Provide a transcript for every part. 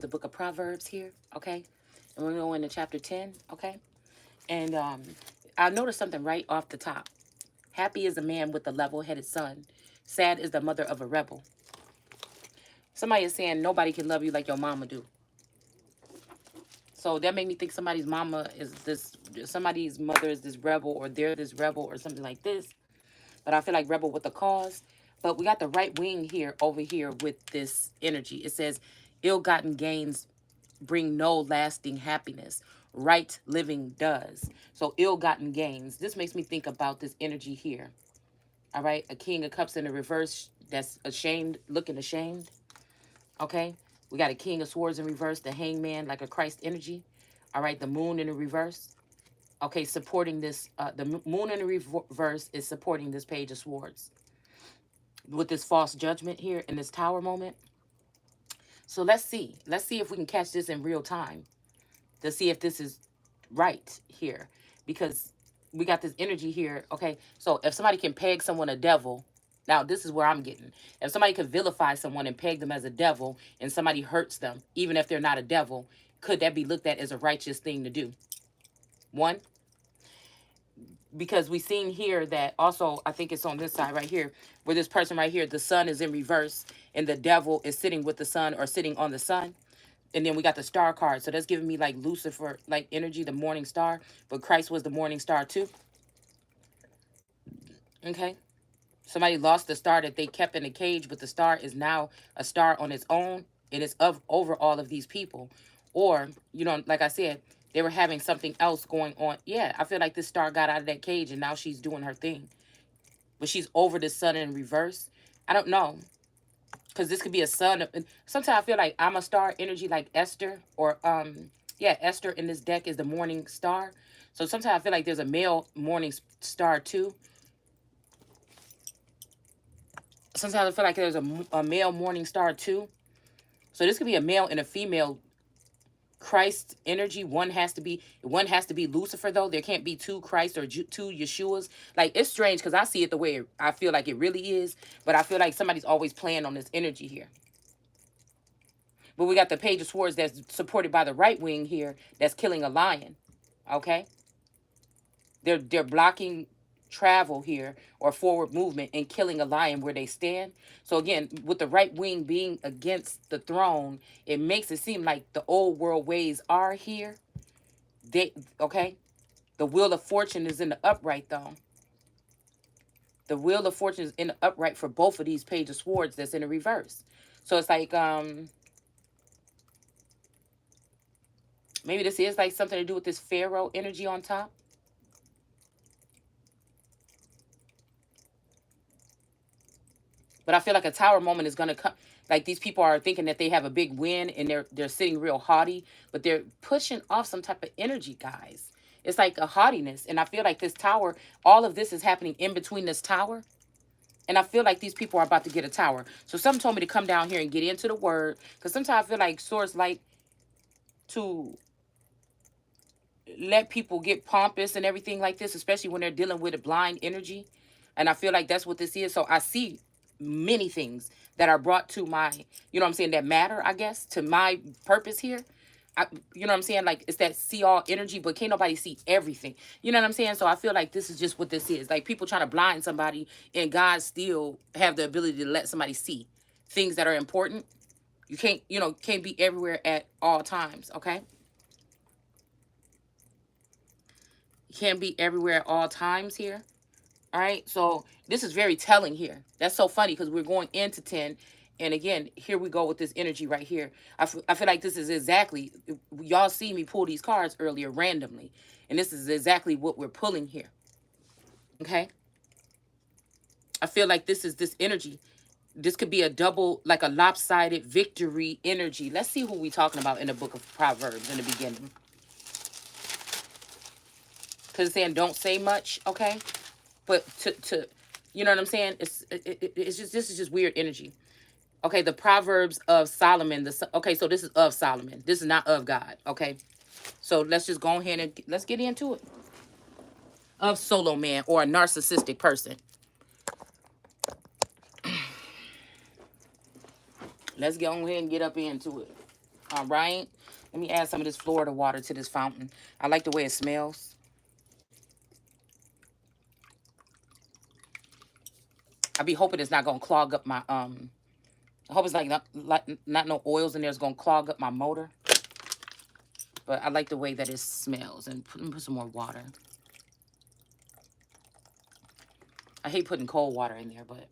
the book of Proverbs here, okay? And we're going to go into chapter 10, okay? And I noticed something right off the top. Happy is a man with a level-headed son. Sad is the mother of a rebel. Somebody is saying nobody can love you like your mama do. So that made me think somebody's mama is this, somebody's mother is this rebel, or they're this rebel, or something like this. But I feel like rebel with a cause. But we got the right wing here, over here with this energy. It says, ill-gotten gains bring no lasting happiness. Right living does. So ill-gotten gains. This makes me think about this energy here. All right. A king of cups in the reverse. That's ashamed, looking ashamed. Okay. We got a king of swords in reverse. The hangman, like a Christ energy. All right. The moon in the reverse. Okay. Supporting this. The moon in the reverse is supporting this page of swords. With this false judgment here in this tower moment. So let's see. Let's see if we can catch this in real time. To see if this is right here. Because we got this energy here. Okay, so if somebody can peg someone a devil, now this is where I'm getting. If somebody could vilify someone and peg them as a devil, and somebody hurts them, even if they're not a devil, could that be looked at as a righteous thing to do? One, because we seen here that also, I think it's on this side right here, where this person right here, the sun is in reverse, and the devil is sitting with the sun or sitting on the sun. And then we got the star card. So that's giving me like Lucifer, like energy, the morning star. But Christ was the morning star too. Okay. Somebody lost the star that they kept in a cage, but the star is now a star on its own. And it's of over all of these people. Or, you know, like I said, they were having something else going on. Yeah, I feel like this star got out of that cage and now she's doing her thing. But she's over the sun in reverse. I don't know. Because this could be a sun. Sometimes I feel like I'm a star energy, like Esther, or yeah, Esther in this deck is the morning star. So sometimes I feel like there's a male morning star too. Sometimes I feel like there's a male morning star too. So this could be a male and a female Christ energy. One has to be Lucifer though. There can't be two Christ or two Yeshuas. Like, it's strange because I see it the way I feel like it really is, but I feel like somebody's always playing on this energy here. But we got the page of swords that's supported by the right wing here that's killing a lion. Okay? They're blocking travel here or forward movement and killing a lion where they stand. So again, with the right wing being against the throne, it makes it seem like the old world ways are here. Okay? The wheel of fortune is in the upright though. The wheel of fortune is in the upright for both of these page of swords that's in the reverse. So it's like maybe this is like something to do with this Pharaoh energy on top. But I feel like a tower moment is gonna come. Like, these people are thinking that they have a big win and they're sitting real haughty, but they're pushing off some type of energy, guys. It's like a haughtiness. And I feel like this tower, all of this is happening in between this tower. And I feel like these people are about to get a tower. So something told me to come down here and get into the word. Because sometimes I feel like swords like to let people get pompous and everything like this, especially when they're dealing with a blind energy. And I feel like that's what this is. So I see many things that are brought to my, you know what I'm saying, that matter, I guess, to my purpose here. You know what I'm saying? Like, it's that see all energy, but can't nobody see everything. You know what I'm saying? So I feel like this is just what this is. Like, people trying to blind somebody, and God still have the ability to let somebody see things that are important. You can't, can't be everywhere at all times, okay? You can't be everywhere at all times here. All right. So this is very telling here. That's so funny because we're going into 10. And again, here we go with this energy right here. I feel like this is exactly, y'all see me pull these cards earlier randomly. And this is exactly what we're pulling here. Okay. I feel like this is this energy. This could be a double, like a lopsided victory energy. Let's see who we talking about in the book of Proverbs in the beginning. Because it's saying don't say much, okay? But to you know what I'm saying? It's just, this is just weird energy. Okay, the Proverbs of Solomon. Okay, so this is of Solomon. This is not of God. Okay, so let's just go ahead and let's get into it. Of Solomon, or a narcissistic person. Let's go ahead and get up into it. All right. Let me add some of this Florida water to this fountain. I like the way it smells. I be hoping it's not gonna clog up my I hope it's not no oils in there. It's gonna clog up my motor. But I like the way that it smells. And put some more water. I hate putting cold water in there, but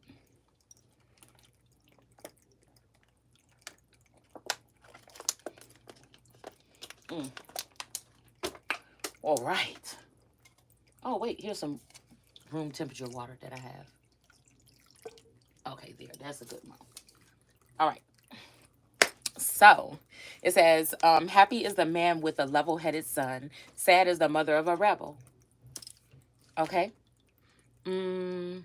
all right. Oh wait, here's some room temperature water that I have. Okay, there. That's a good one. All right. So it says, happy is the man with a level-headed son. Sad is the mother of a rebel. Okay. Mm,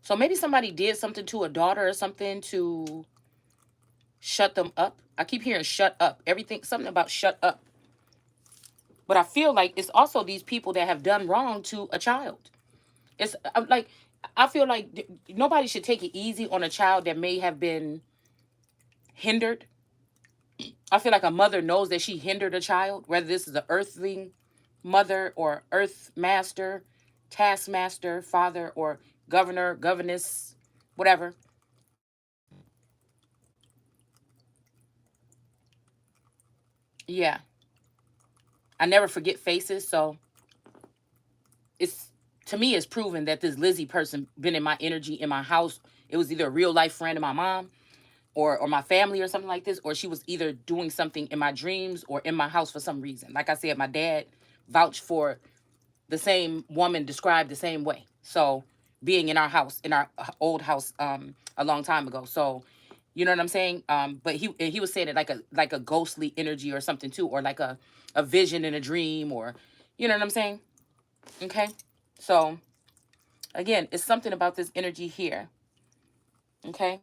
so maybe somebody did something to a daughter or something to shut them up. I keep hearing shut up. Everything, something about shut up. But I feel like it's also these people that have done wrong to a child. It's like, I feel like nobody should take it easy on a child that may have been hindered. I feel like a mother knows that she hindered a child, whether this is an earthling mother or earth master, taskmaster, father, or governor, governess, whatever. Yeah. I never forget faces, so it's, to me, it's proven that this Lizzie person been in my energy in my house. It was either a real life friend of my mom or my family or something like this, or she was either doing something in my dreams or in my house for some reason. Like I said, my dad vouched for the same woman described the same way. So being in our house, in our old house, a long time ago. So you know what I'm saying? But he was saying it like a ghostly energy or something too, or like a vision in a dream, or you know what I'm saying? Okay. So again, it's something about this energy here. Okay.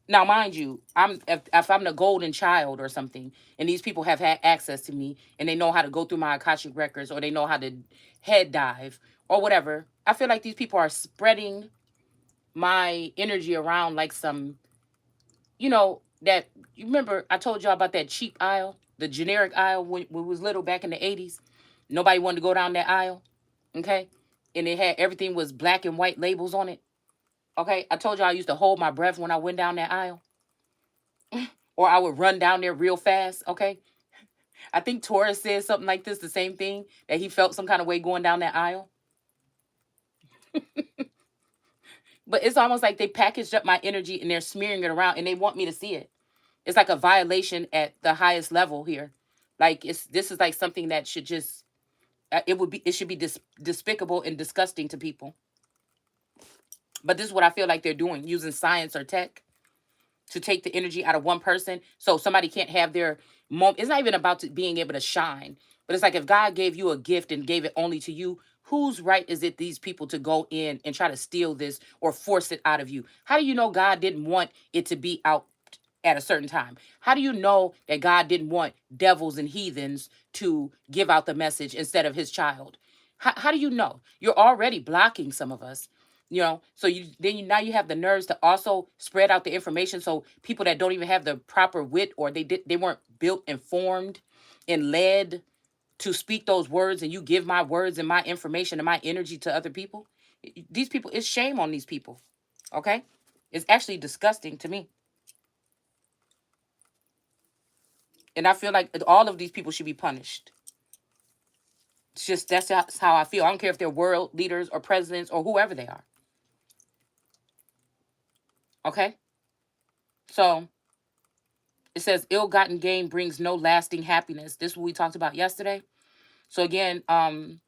Now, mind you, if I'm the golden child or something, and these people have had access to me, and they know how to go through my Akashic records, or they know how to head dive, or whatever. I feel like these people are spreading my energy around like some, that you remember I told y'all about that cheap aisle, the generic aisle when we was little back in the 80s. Nobody wanted to go down that aisle, okay? And it had everything was black and white labels on it. Okay, I told you I used to hold my breath when I went down that aisle, or I would run down there real fast. Okay, I think Taurus said something like this, the same thing, that he felt some kind of way going down that aisle. But it's almost like they packaged up my energy and they're smearing it around and they want me to see it. It's like a violation at the highest level here. Like this is like something that should just it should be despicable and disgusting to people. But this is what I feel like they're doing, using science or tech to take the energy out of one person so somebody can't have their moment. It's not even about being able to shine, but it's like if God gave you a gift and gave it only to you, whose right is it these people to go in and try to steal this or force it out of you? How do you know God didn't want it to be out at a certain time? How do you know that God didn't want devils and heathens to give out the message instead of his child? How do you know? You're already blocking some of us, so now you have the nerves to also spread out the information, so people that don't even have the proper wit, or they weren't built and formed and led to speak those words, and you give my words and my information and my energy to other people. These people, it's shame on these people. Okay, it's actually disgusting to me, and I feel like all of these people should be punished. It's just that's how I feel. I don't care if they're world leaders or presidents or whoever they are. Okay, so it says ill-gotten gain brings no lasting happiness. This is what we talked about yesterday. So again, can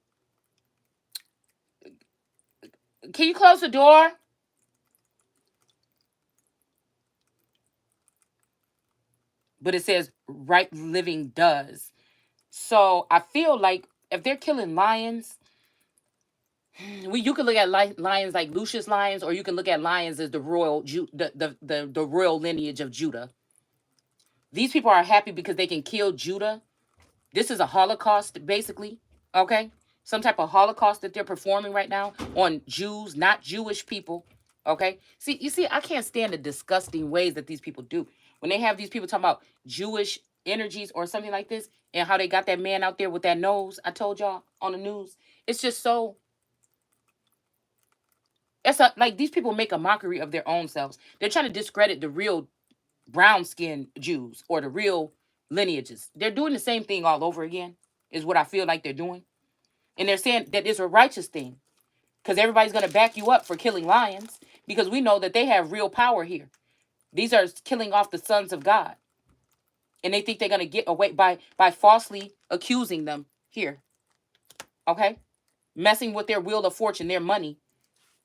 you close the door? But it says right living does. So I feel like if they're killing lions, you can look at lions like Lucius lions, or you can look at lions as the royal the royal lineage of Judah. These people are happy because they can kill Judah. This is a Holocaust, basically. Okay, some type of Holocaust that they're performing right now on Jews, not Jewish people. Okay, see, I can't stand the disgusting ways that these people do. When they have these people talking about Jewish energies or something like this, and how they got that man out there with that nose, I told y'all on the news. It's just so, like these people make a mockery of their own selves. They're trying to discredit the real brown skinned Jews or the real lineages. They're doing the same thing all over again, is what I feel like they're doing. And they're saying that it's a righteous thing because everybody's going to back you up for killing lions because we know that they have real power here. These are killing off the sons of God. And they think they're going to get away by falsely accusing them here. Okay? Messing with their wheel of fortune, their money.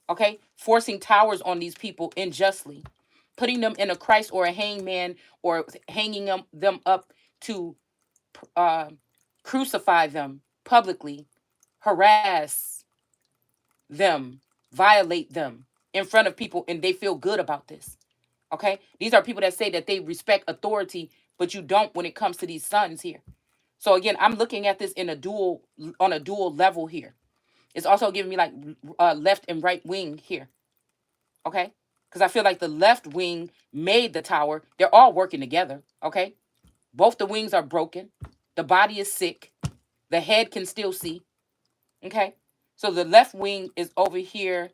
Okay? Forcing towers on these people unjustly. Putting them in a Christ or a hangman or hanging them up to crucify them publicly, harass them, violate them in front of people, and they feel good about this. Okay? These are people that say that they respect authority, but you don't when it comes to these sons here. So again, I'm looking at this on a dual level here. It's also giving me like left and right wing here. Okay? Because I feel like the left wing made the tower. They're all working together. Okay? Both the wings are broken. The body is sick. The head can still see. Okay? So the left wing is over here.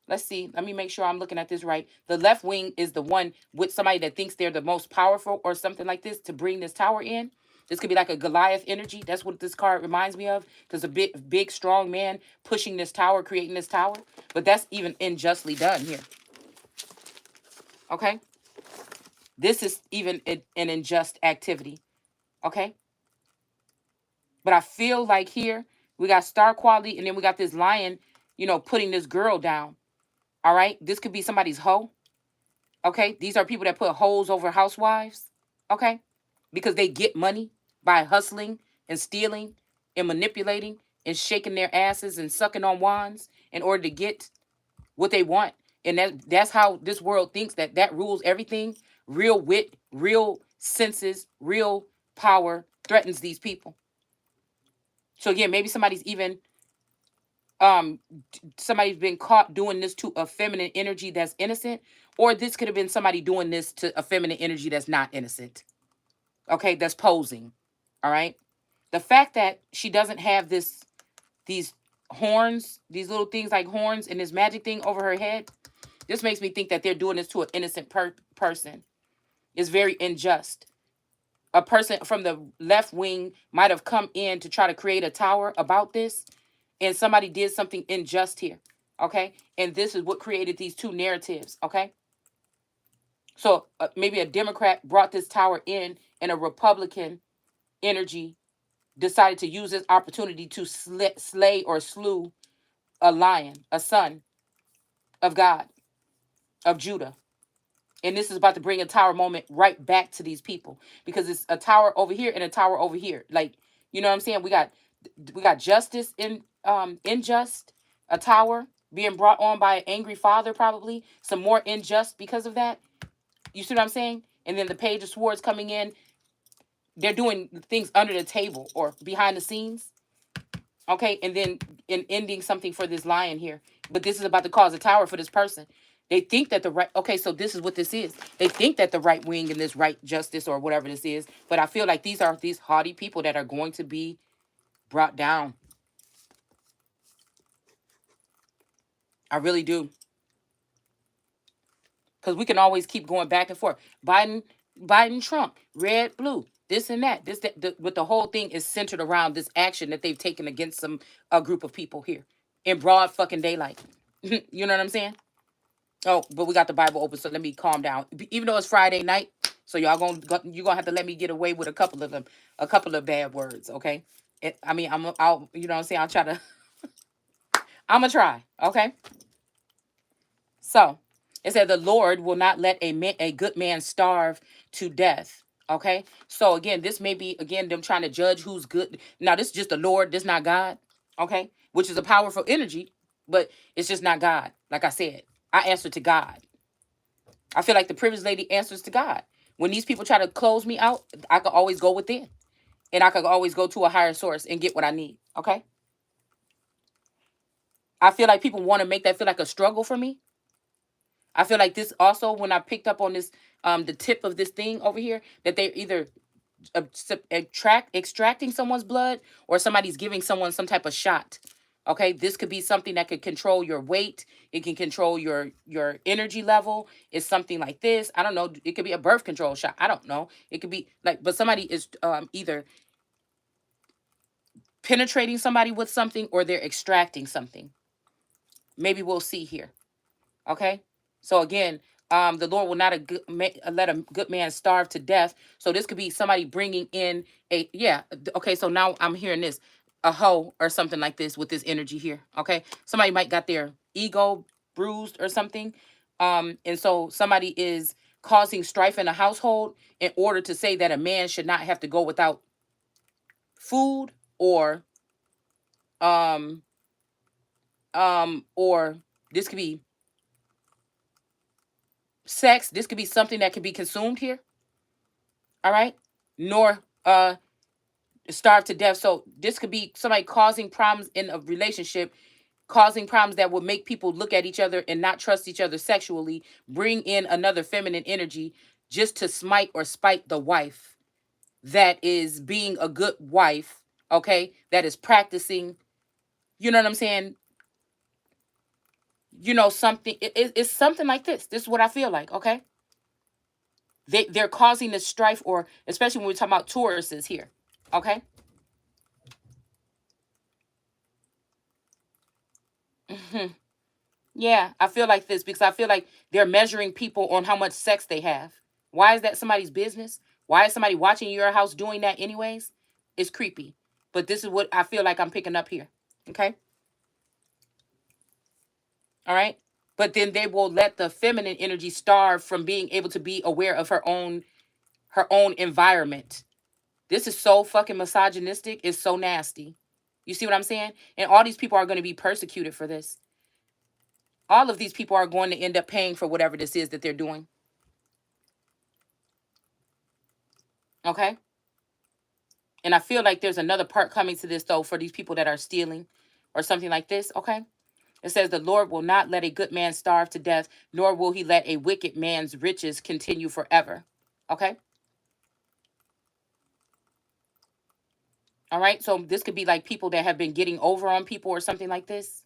Let's see. Let me make sure I'm looking at this right. The left wing is the one with somebody that thinks they're the most powerful or something like this to bring this tower in. This could be like a Goliath energy. That's what this card reminds me of. Because a big, strong man pushing this tower, creating this tower. But that's even unjustly done here. Okay? This is even an unjust activity. Okay? But I feel like here, we got star quality, and then we got this lion, putting this girl down. All right? This could be somebody's hoe. Okay? These are people that put hoes over housewives. Okay? Because they get money by hustling and stealing and manipulating and shaking their asses and sucking on wands in order to get what they want. And that's how this world thinks that rules everything. Real wit, real senses, real power threatens these people. So again, maybe somebody's been caught doing this to a feminine energy that's innocent, or this could have been somebody doing this to a feminine energy that's not innocent. Okay, that's posing. All right. The fact that she doesn't have these horns, these little things like horns and this magic thing over her head, this makes me think that they're doing this to an innocent person. It's very unjust. A person from the left wing might have come in to try to create a tower about this, and somebody did something unjust here. Okay. And this is what created these two narratives. Okay. So maybe a Democrat brought this tower in, and a Republican energy decided to use this opportunity to slay or slew a lion, a son of God, of Judah. And this is about to bring a tower moment right back to these people, because it's a tower over here and a tower over here. Like, you know what I'm saying? We got justice in unjust, a tower being brought on by an angry father, probably some more unjust because of that. You see what I'm saying? And then the Page of Swords coming in. They're doing things under the table or behind the scenes. Okay, and then ending something for this lion here. But this is about to cause a tower for this person. They think that okay, so this is what this is. They think that the right wing and this right justice or whatever this is, but I feel like these are these haughty people that are going to be brought down. I really do. Because we can always keep going back and forth. Biden, Trump, red, blue, this and that. But the whole thing is centered around this action that they've taken against a group of people here in broad fucking daylight. You know what I'm saying? Oh, but we got the Bible open, so let me calm down. Even though it's Friday night, so you're gonna have to let me get away with a couple of them, a couple of bad words, okay? I'll you know what I'm saying. I'll try to. I'm gonna try, okay? So it said the Lord will not let a good man starve to death. Okay. So again, this may be again them trying to judge who's good. Now, this is just the Lord, this is not God. Okay. Which is a powerful energy, but it's just not God. Like I said, I answer to God. I feel like the privileged lady answers to God. When these people try to close me out, I could always go within. And I could always go to a higher source and get what I need. Okay. I feel like people want to make that feel like a struggle for me. I feel like this also, when I picked up on this, the tip of this thing over here, that they're either extracting someone's blood, or somebody's giving someone some type of shot. Okay, this could be something that could control your weight. It can control your energy level. It's something like this. I don't know. It could be a birth control shot. I don't know. It could be like, but somebody is either penetrating somebody with something, or they're extracting something. Maybe we'll see here. Okay. So again, the Lord will not let a good man starve to death. So this could be somebody bringing in a, yeah. Okay. So now I'm hearing this, a hoe or something like this with this energy here. Okay. Somebody might got their ego bruised or something. And so somebody is causing strife in a household in order to say that a man should not have to go without food, um, or this could be sex. This could be something that can be consumed here. All right. Nor starve to death. So this could be somebody causing problems in a relationship, causing problems that would make people look at each other and not trust each other sexually, bring in another feminine energy just to smite or spite the wife that is being a good wife. Okay. That is practicing, you know what I'm saying? Something, it's something like this. This is what I feel like. Okay. They're causing this strife, or especially when we're talking about Tauruses here. Okay. Hmm. Yeah, I feel like this because I feel like they're measuring people on how much sex they have. Why is that somebody's business? Why is somebody watching your house doing that anyways? It's creepy. But this is what I feel like I'm picking up here. Okay. All right. But then they will let the feminine energy starve from being able to be aware of her own environment. This is so fucking misogynistic. It's so nasty. You see what I'm saying? And all these people are going to be persecuted for this. All of these people are going to end up paying for whatever this is that they're doing. Okay. And I feel like there's another part coming to this, though, for these people that are stealing or something like this. Okay. It says, the Lord will not let a good man starve to death, nor will he let a wicked man's riches continue forever. Okay. All right. So this could be like people that have been getting over on people or something like this.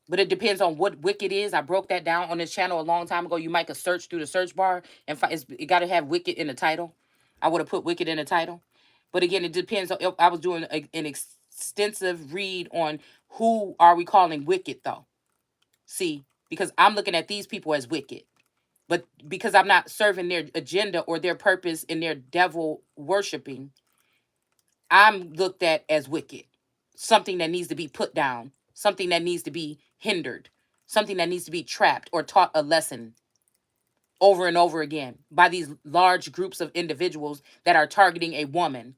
But it depends on what wicked is. I broke that down on this channel a long time ago. You might could search through the search bar and find it got to have wicked in the title. I would have put wicked in the title. But again, it depends on, I was doing an extensive read on who are we calling wicked though. See, because I'm looking at these people as wicked. But because I'm not serving their agenda or their purpose in their devil worshiping, I'm looked at as wicked. Something that needs to be put down, something that needs to be hindered, something that needs to be trapped or taught a lesson over and over again by these large groups of individuals that are targeting a woman.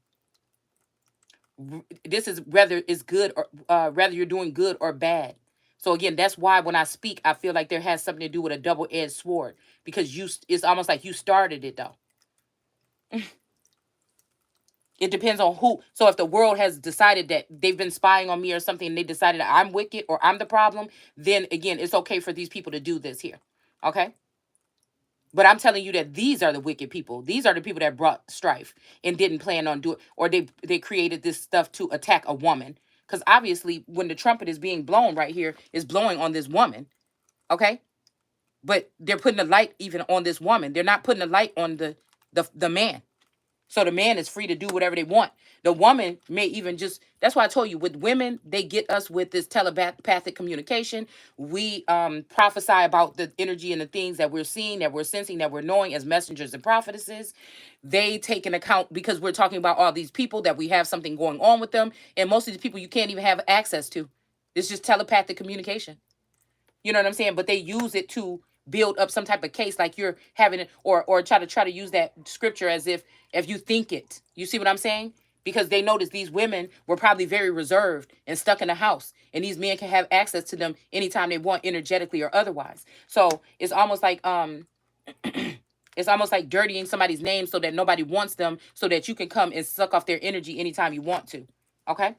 This is whether it's good or whether you're doing good or bad. So again, that's why when I speak, I feel like there has something to do with a double-edged sword, because it's almost like you started it though. It depends on who. So if the world has decided that they've been spying on me or something, and they decided that I'm wicked or I'm the problem, then again, it's okay for these people to do this here. Okay. But I'm telling you that these are the wicked people. These are the people that brought strife and didn't plan on doing, or they created this stuff to attack a woman. Because obviously, when the trumpet is being blown right here, is blowing on this woman. Okay. But they're putting the light even on this woman. They're not putting the light on the man. So the man is free to do whatever they want. The woman may even just, that's why I told you, with women, they get us with this telepathic communication. We prophesy about the energy and the things that we're seeing, that we're sensing, that we're knowing as messengers and prophetesses. They take an account, because we're talking about all these people that we have something going on with them. And most of these people you can't even have access to. It's just telepathic communication. You know what I'm saying? But they use it to build up some type of case, like you're having it, or try to use that scripture as if you think it. You see what I'm saying? Because they noticed these women were probably very reserved and stuck in the house, and these men can have access to them anytime they want, energetically or otherwise. So it's almost like it's almost like dirtying somebody's name so that nobody wants them, so that you can come and suck off their energy anytime you want to. Okay.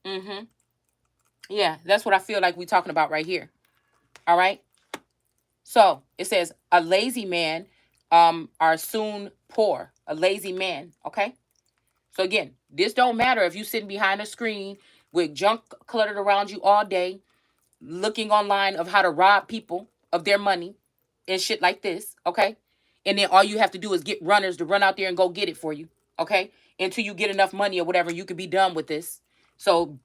Mm-hmm. Yeah, that's what I feel like we're talking about right here. All right. So it says a lazy man are soon poor. A lazy man. Okay. So again, this don't matter if you sitting behind a screen with junk cluttered around you all day, looking online of how to rob people of their money and shit like this, okay? And then all you have to do is get runners to run out there and go get it for you, okay? Until you get enough money or whatever, you could be done with this. So,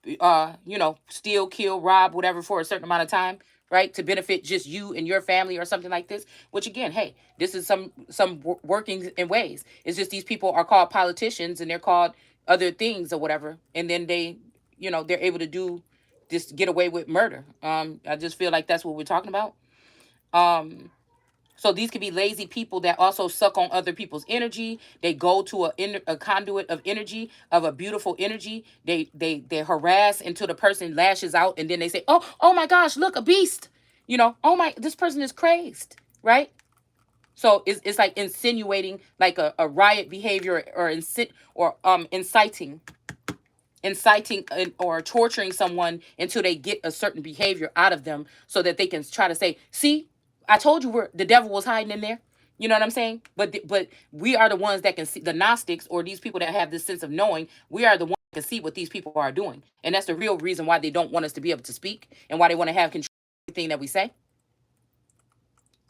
steal, kill, rob, whatever for a certain amount of time, right? To benefit just you and your family or something like this. Which again, hey, this is some working in ways. It's just these people are called politicians and they're called other things or whatever, and then they're able to do just get away with murder. I just feel like that's what we're talking about. Um, so these could be lazy people that also suck on other people's energy. They go to a conduit of energy, of a beautiful energy. They harass until the person lashes out, and then they say, "Oh my gosh, look, a beast." Oh my, this person is crazed, right? So it's like insinuating like a riot behavior or inciting or torturing someone until they get a certain behavior out of them so that they can try to say, see, I told you where the devil was hiding in there. You know what I'm saying? But we are the ones that can see, the Gnostics or these people that have this sense of knowing. We are the ones that can see what these people are doing, and that's the real reason why they don't want us to be able to speak and why they want to have control of everything that we say.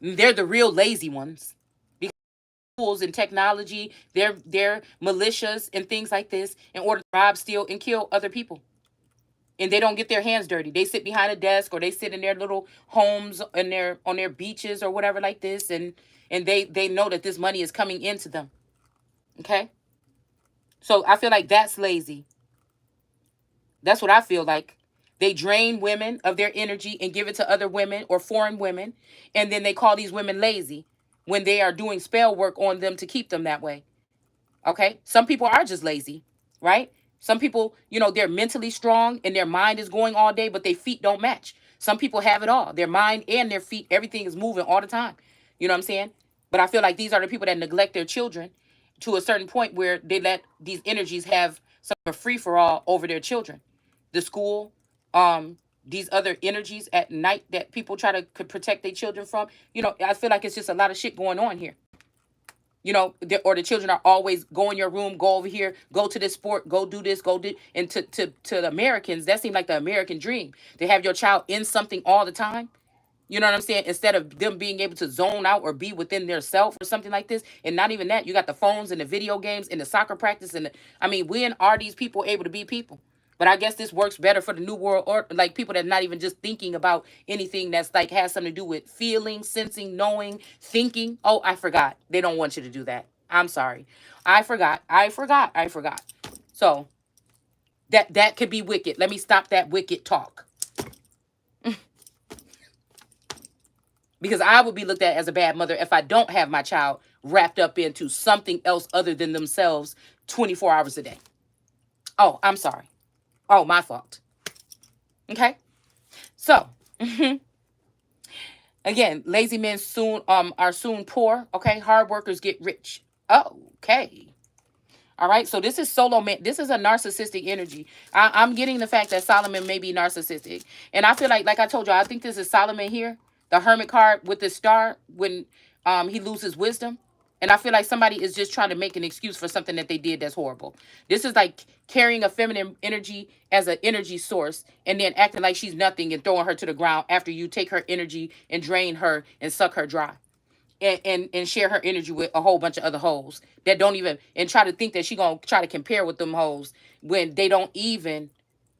They're the real lazy ones. Tools and technology, they're militias and things like this in order to rob, steal, and kill other people. And they don't get their hands dirty. They sit behind a desk or they sit in their little homes and their on their beaches or whatever like this, and they know that this money is coming into them. Okay? So I feel like that's lazy. That's what I feel like. They drain women of their energy and give it to other women or foreign women, and then they call these women lazy when they are doing spell work on them to keep them that way. Okay. Some people are just lazy, right? Some people, they're mentally strong and their mind is going all day, but their feet don't match. Some people have it all. Their mind and their feet, everything is moving all the time. You know what I'm saying? But I feel like these are the people that neglect their children to a certain point where they let these energies have some free for all over their children. The school, these other energies at night that people try to protect their children from. I feel like it's just a lot of shit going on here. Or the children are always go in your room, go over here, go to this sport, go do this, go do. And to the Americans, that seemed like the American dream. They have your child in something all the time. You know what I'm saying? Instead of them being able to zone out or be within their self or something like this. And not even that, you got the phones and the video games and the soccer practice. When are these people able to be people? But I guess this works better for the new world, or like people that not even just thinking about anything that's like has something to do with feeling, sensing, knowing, thinking. Oh, I forgot. They don't want you to do that. I'm sorry. I forgot. I forgot. I forgot. So that could be wicked. Let me stop that wicked talk. Because I would be looked at as a bad mother if I don't have my child wrapped up into something else other than themselves 24 hours a day. Oh, I'm sorry. Oh, my fault. Okay. So, again, lazy men soon are soon poor. Okay, hard workers get rich. Okay. All right. So this is solo man. This is a narcissistic energy. I'm getting the fact that Solomon may be narcissistic, and I feel like I told you, I think this is Solomon here, the Hermit card with the star when he loses wisdom. And I feel like somebody is just trying to make an excuse for something that they did that's horrible. This is like carrying a feminine energy as an energy source and then acting like she's nothing and throwing her to the ground after you take her energy and drain her and suck her dry. And share her energy with a whole bunch of other hoes that don't even and try to think that she gonna try to compare with them hoes when they don't even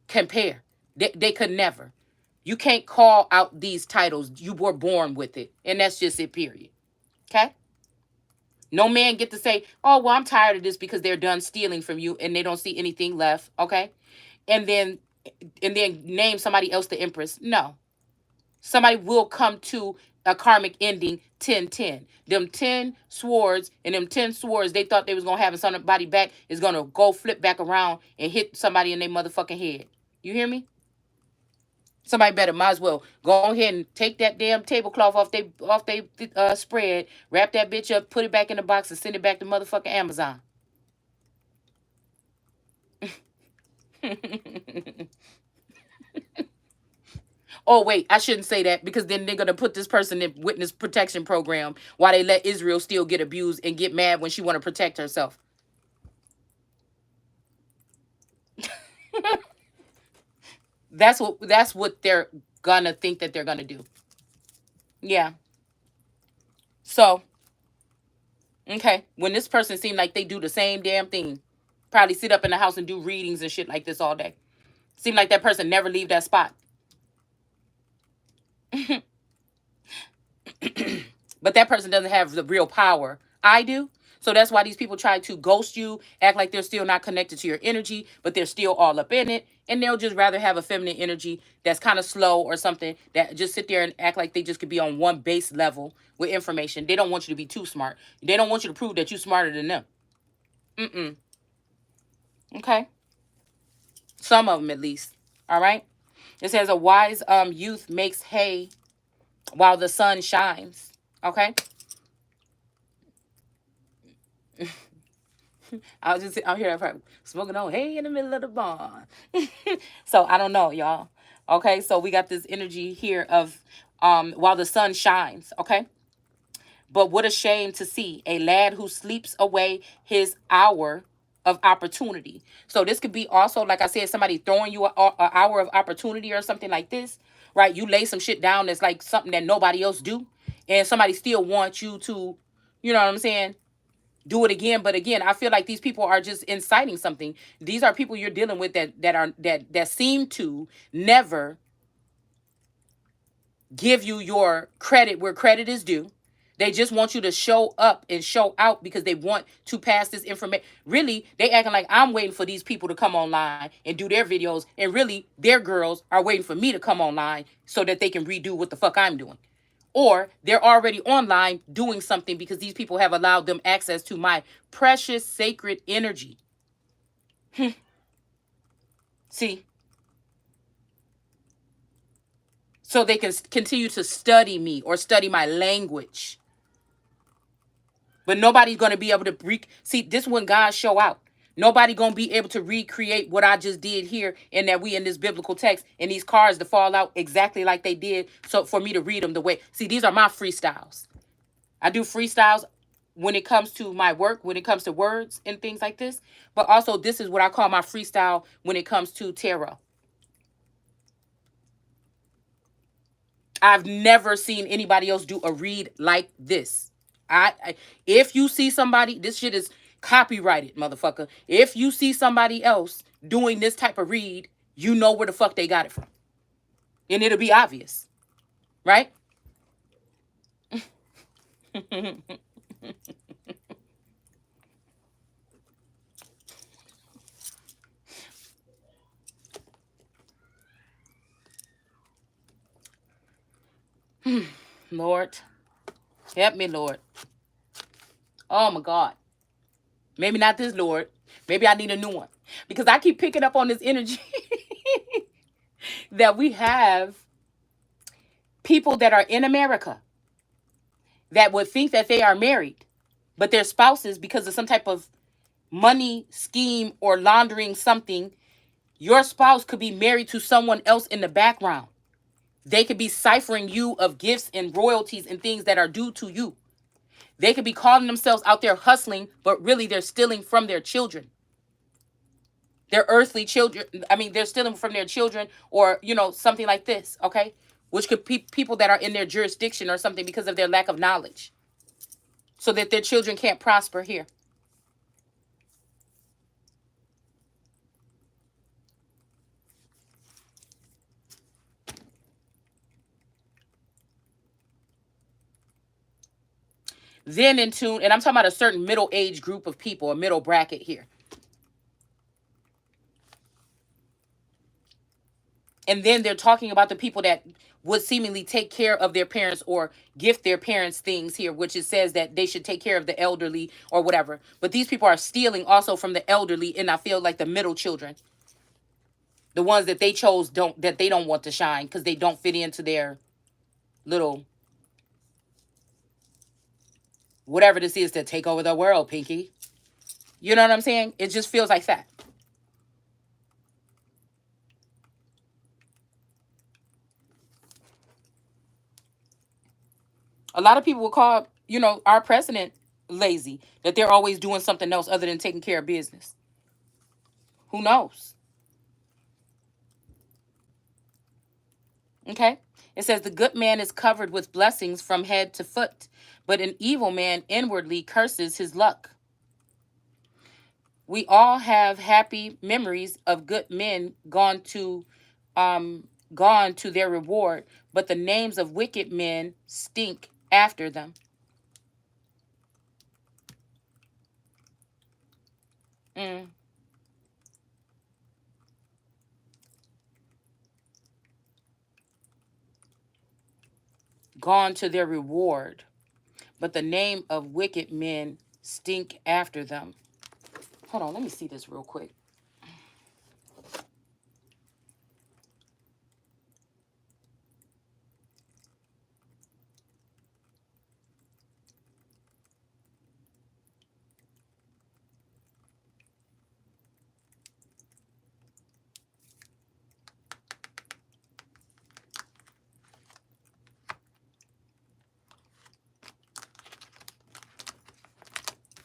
compare. They could never. You can't call out these titles. You were born with it. And that's just it, period. Okay? No man get to say, oh, well, I'm tired of this because they're done stealing from you and they don't see anything left. Okay? And then name somebody else the empress. No. Somebody will come to a karmic ending 10-10. Them 10 swords and them 10 swords they thought they was going to have somebody back is going to go flip back around and hit somebody in their motherfucking head. You hear me? Somebody better might as well go ahead and take that damn tablecloth off they spread, wrap that bitch up, put it back in the box, and send it back to motherfucking Amazon. Oh, wait, I shouldn't say that because then they're going to put this person in witness protection program while they let Israel still get abused and get mad when she want to protect herself. That's what they're gonna think that they're gonna do. Yeah. So, okay, when this person seemed like they do the same damn thing, probably sit up in the house and do readings and shit like this all day. Seem like that person never leave that spot. But that person doesn't have the real power. I do. So that's why these people try to ghost you, act like they're still not connected to your energy, but they're still all up in it. And they'll just rather have a feminine energy that's kind of slow or something that just sit there and act like they just could be on one base level with information. They don't want you to be too smart. They don't want you to prove that you're smarter than them. Mm-mm. Okay. Some of them at least. All right. It says a wise youth makes hay while the sun shines. Okay. I was just out here smoking on hay in the middle of the barn. So I don't know, y'all. Okay, so we got this energy here of while the sun shines, okay? But what a shame to see a lad who sleeps away his hour of opportunity. So this could be also, like I said, somebody throwing you a hour of opportunity or something like this, right? You lay some shit down that's like something that nobody else do, and somebody still wants you to, you know what I'm saying? Do it again. But again, I feel like these people are just inciting something. These are people you're dealing with that seem to never give you your credit where credit is due. They just want you to show up and show out because they want to pass this information. Really, they acting like I'm waiting for these people to come online and do their videos, and really their girls are waiting for me to come online so that they can redo what the fuck I'm doing. Or they're already online doing something because these people have allowed them access to my precious sacred energy. See? So they can continue to study me or study my language. But nobody's going to be able to see this when God show out. Nobody going to be able to recreate what I just did here and that we in this biblical text and these cards to fall out exactly like they did. So for me to read them the way. See, these are my freestyles. I do freestyles when it comes to my work, when it comes to words and things like this. But also this is what I call my freestyle when it comes to tarot. I've never seen anybody else do a read like this. If you see somebody, this shit is copyrighted, motherfucker. If you see somebody else doing this type of read, you know where the fuck they got it from. And it'll be obvious. Right? Lord. Help me, Lord. Oh my God. Maybe not this, Lord. Maybe I need a new one. Because I keep picking up on this energy that we have people that are in America that would think that they are married, but their spouses, because of some type of money scheme or laundering something, your spouse could be married to someone else in the background. They could be ciphering you of gifts and royalties and things that are due to you. They could be calling themselves out there hustling, but really they're stealing from their children. Their earthly children. I mean, they're stealing from their children or, something like this, okay? Which could be people that are in their jurisdiction or something because of their lack of knowledge. So that their children can't prosper here. Then in tune, and I'm talking about a certain middle age group of people, a middle bracket here. And then they're talking about the people that would seemingly take care of their parents or gift their parents things here, which it says that they should take care of the elderly or whatever. But these people are stealing also from the elderly, and I feel like the middle children, the ones that they chose that they don't want to shine because they don't fit into their little whatever this is to take over the world, Pinky. You know what I'm saying? It just feels like that. A lot of people will call, our president lazy, that they're always doing something else other than taking care of business. Who knows? Okay. It says the good man is covered with blessings from head to foot, but an evil man inwardly curses his luck. We all have happy memories of good men um gone to their reward, but the names of wicked men stink after them. Mm. Gone to their reward, but the name of wicked men stink after them. Hold on, let me see this real quick.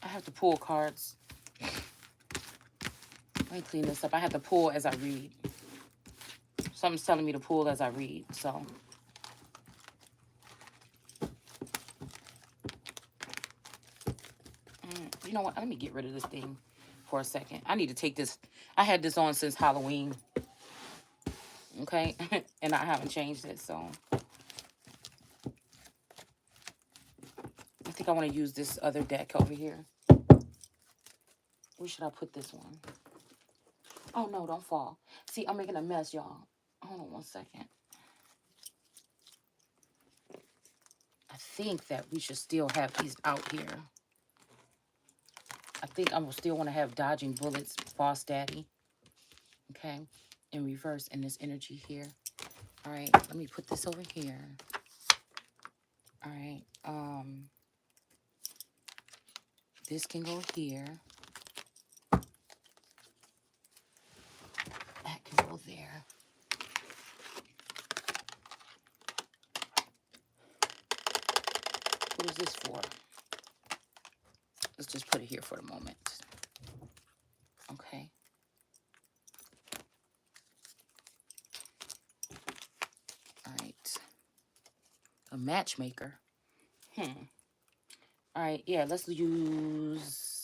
I have to pull cards. Let me clean this up. I have to pull as I read. Something's telling me to pull as I read, so. You know what? Let me get rid of this thing for a second. I need to take this. I had this on since Halloween. Okay? And I haven't changed it, so. I think I want to use this other deck over here. Where should I put this one? Oh, no, don't fall. See, I'm making a mess, y'all. Hold on one second. I think that we should still have these out here. I think I will still want to have Dodging Bullets, Boss Daddy. Okay? In reverse in this energy here. All right, let me put this over here. All right. This can go here. That can go there. What is this for? Let's just put it here for the moment. Okay. All right. A matchmaker. All right. Yeah, let's use...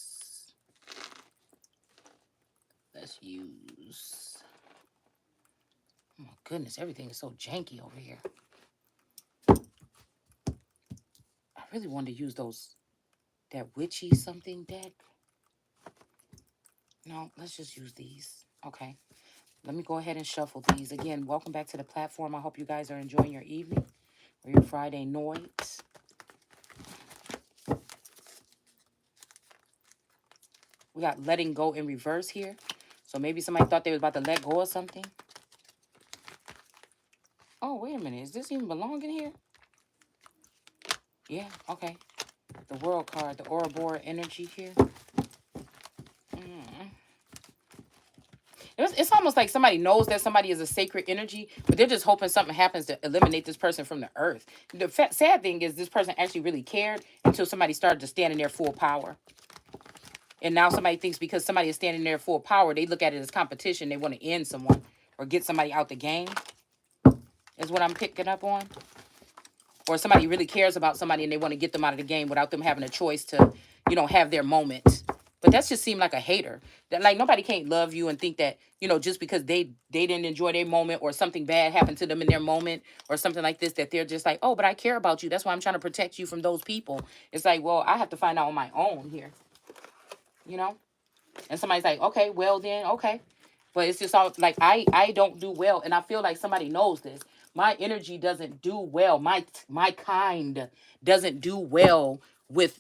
Oh my goodness, everything is so janky over here. I really wanted to use that witchy something deck. No, let's just use these. Okay. Let me go ahead and shuffle these. Again, welcome back to the platform. I hope you guys are enjoying your evening or your Friday night. We got letting go in reverse here. So maybe somebody thought they was about to let go of something. Oh, wait a minute. Does this even belong in here? Yeah, okay. The World card, the Ouroboros energy here. It's almost like somebody knows that somebody is a sacred energy, but they're just hoping something happens to eliminate this person from the earth. The sad thing is this person actually really cared until somebody started to stand in their full power. And now somebody thinks because somebody is standing there full power, they look at it as competition. They want to end someone or get somebody out the game, is what I'm picking up on. Or somebody really cares about somebody and they want to get them out of the game without them having a choice to, have their moment. But that just seemed like a hater. That like nobody can't love you and think that, just because they didn't enjoy their moment or something bad happened to them in their moment or something like this, that they're just like, oh, but I care about you. That's why I'm trying to protect you from those people. It's like, well, I have to find out on my own here. And somebody's like, okay, well then, okay. But it's just all like I don't do well, and I feel like somebody knows this. My energy doesn't do well. My kind doesn't do well with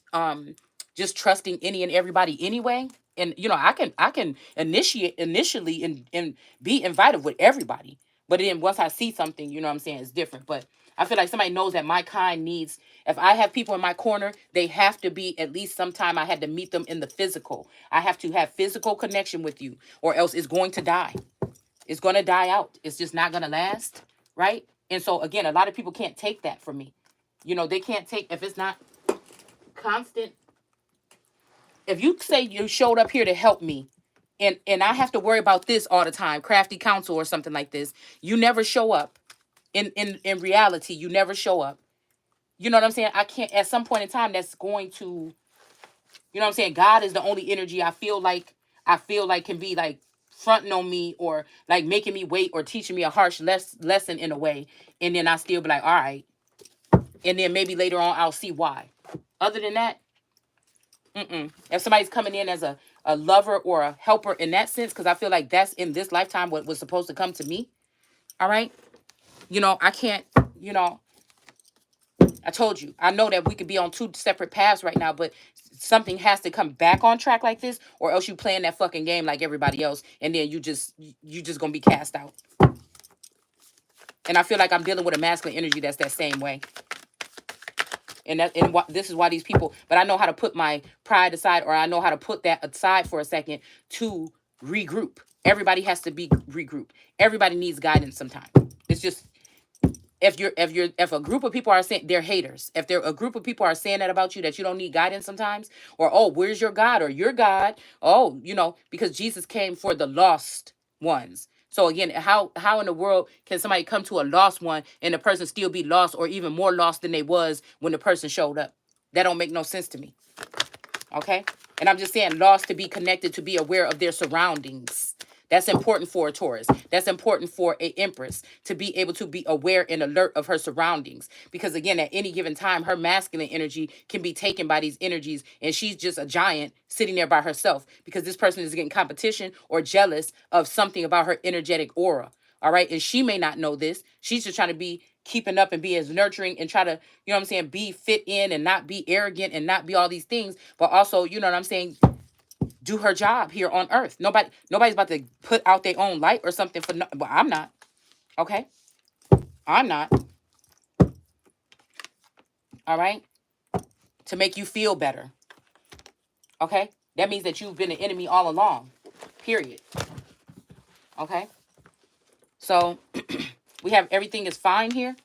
just trusting any and everybody anyway. And I can initially and be invited with everybody. But then once I see something, what I'm saying, it's different. But I feel like somebody knows that my kind needs, if I have people in my corner, they have to be at least sometime I had to meet them in the physical. I have to have physical connection with you or else it's going to die. It's going to die out. It's just not going to last. Right. And so, again, a lot of people can't take that from me. They can't take, if it's not constant. If you say you showed up here to help me, and I have to worry about this all the time, crafty counsel or something like this, you never show up. In reality, you never show up. You know what I'm saying? I can't, at some point in time, that's going to, you know what I'm saying? God is the only energy I feel like can be like fronting on me, or like making me wait, or teaching me a harsh lesson in a way. And then I still be like, all right. And then maybe later on I'll see why. Other than that, if somebody's coming in as a lover or a helper in that sense, because I feel like that's in this lifetime what was supposed to come to me. All right. I can't, you know, I told you, I know that we could be on two separate paths right now, but something has to come back on track like this, or else you playing that fucking game like everybody else, and then you just gonna be cast out. And I feel like I'm dealing with a masculine energy that's that same way. This is why these people. But I know how to put my pride aside, or I know how to put that aside for a second to regroup. Everybody has to be regrouped. Everybody needs guidance sometimes. It's just, if a group of people are saying they're haters, if there a group of people are saying that about you, that you don't need guidance sometimes, or oh, where's your God, or your God, oh, because Jesus came for the lost ones. So again, how in the world can somebody come to a lost one and the person still be lost, or even more lost than they was when the person showed up? That don't make no sense to me. Okay. And I'm just saying, lost to be connected, to be aware of their surroundings. That's important for a Taurus. That's important for a Empress, to be able to be aware and alert of her surroundings. Because again, at any given time, her masculine energy can be taken by these energies, and she's just a giant sitting there by herself, because this person is getting competition or jealous of something about her energetic aura. All right. And she may not know this. She's just trying to be keeping up and be as nurturing, and try to, be fit in, and not be arrogant, and not be all these things, but also, do her job here on earth. Nobody's about to put out their own light or something for no, but I'm not. Okay? I'm not. All right? To make you feel better. Okay? That means that you've been an enemy all along. Period. Okay? So, we have everything is fine here.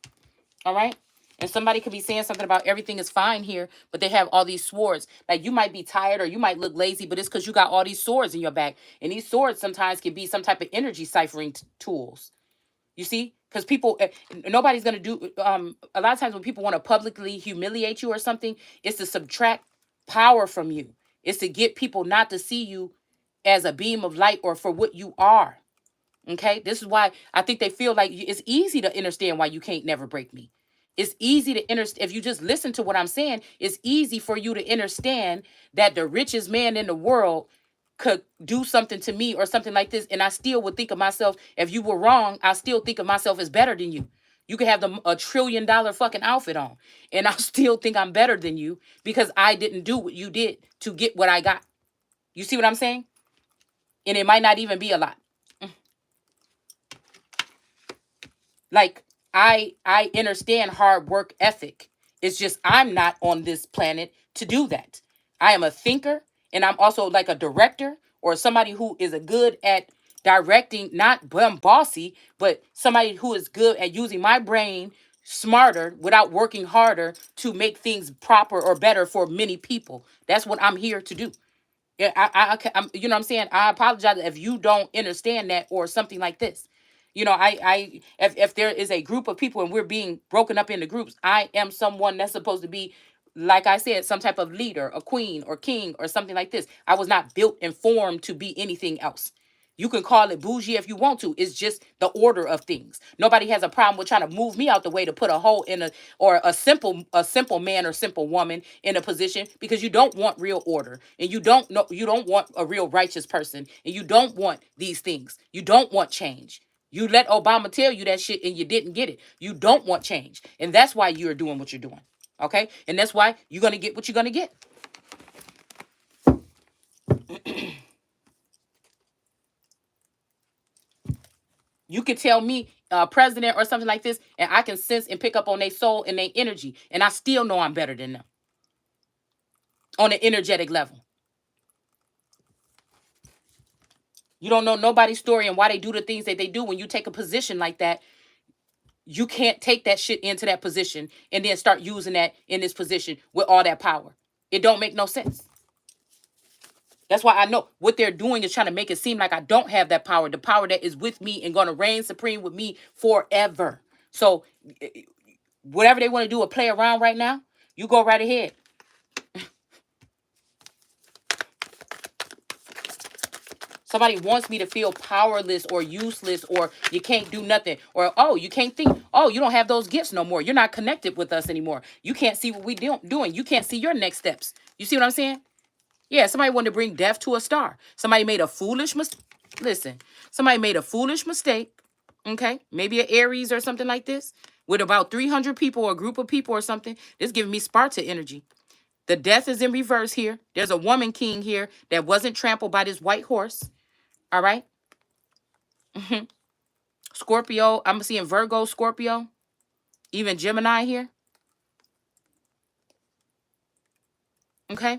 All right? And somebody could be saying something about everything is fine here, but they have all these swords. Like, you might be tired, or you might look lazy, but it's because you got all these swords in your back. And these swords sometimes can be some type of energy ciphering tools. You see? Because people, nobody's going to do, a lot of times when people want to publicly humiliate you or something, it's to subtract power from you. It's to get people not to see you as a beam of light, or for what you are. Okay? This is why I think they feel like it's easy to understand why you can't never break me. It's easy to understand. If you just listen to what I'm saying, it's easy for you to understand that the richest man in the world could do something to me or something like this, and I still would think of myself, if you were wrong, I still think of myself as better than you. You could have a $1 trillion fucking outfit on, and I still think I'm better than you, because I didn't do what you did to get what I got. You see what I'm saying? And it might not even be a lot. Like, I understand hard work ethic. It's just I'm not on this planet to do that. I am a thinker, and I'm also like a director, or somebody who is a good at directing, not bossy, but somebody who is good at using my brain smarter without working harder to make things proper or better for many people. That's what I'm here to do. Yeah, I'm, you know what I'm saying? I apologize if you don't understand that, or something like this. If there is a group of people and we're being broken up into groups, I am someone that's supposed to be, like I said, some type of leader, a queen or king or something like this. I was not built and formed to be anything else. You can call it bougie if you want to. It's just the order of things. Nobody has a problem with trying to move me out the way to put a hole in or a simple man or simple woman in a position, because you don't want real order, and you don't want a real righteous person, and you don't want these things. You don't want change. You let Obama tell you that shit and you didn't get it. You don't want change. And that's why you're doing what you're doing. Okay? And that's why you're going to get what you're going to get. You can tell me president or something like this, and I can sense and pick up on their soul and their energy, and I still know I'm better than them on an energetic level. You don't know nobody's story and why they do the things that they do. When you take a position like that, You can't take that shit into that position and then start using that in this position with all that power. It don't make no sense. That's why I know what they're doing is trying to make it seem like I don't have that power, the power that is with me and going to reign supreme with me forever. So whatever they want to do or play around right now, you go right ahead. Somebody wants me to feel powerless or useless or you can't do nothing or, oh, you can't think. Oh, you don't have those gifts no more. You're not connected with us anymore. You can't see what we doing. You can't see your next steps. You see what I'm saying? Yeah, somebody wanted to bring death to a star. Somebody made a foolish mistake. Listen, somebody made a foolish mistake. Okay, maybe an Aries or something like this with about 300 people or a group of people or something. This giving me Sparta energy. The death is in reverse here. There's a woman king here that wasn't trampled by this white horse. All right. Scorpio. I'm seeing Virgo, Scorpio, even Gemini here. Okay.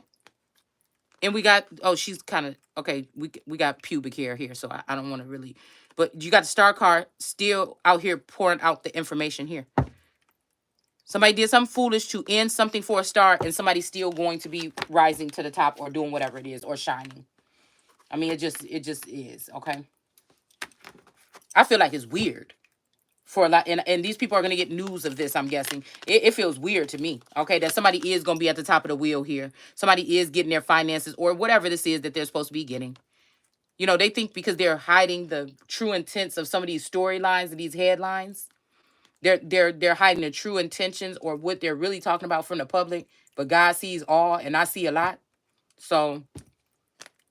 And we got, oh, she's kind of, okay, we got pubic hair here, so I don't want to really, but you got the star card still out here pouring out the information here. Somebody did something foolish to end something for a star, and somebody's still going to be rising to the top or doing whatever it is or shining. I mean, it just is, okay? I feel like it's weird for a lot, and these people are going to get news of this, I'm guessing. It feels weird to me, okay, that somebody is going to be at the top of the wheel here. Somebody is getting their finances or whatever this is that they're supposed to be getting. You know, they think because they're hiding the true intents of some of these storylines and these headlines, they're hiding the true intentions or what they're really talking about from the public. But God sees all, and I see a lot. So,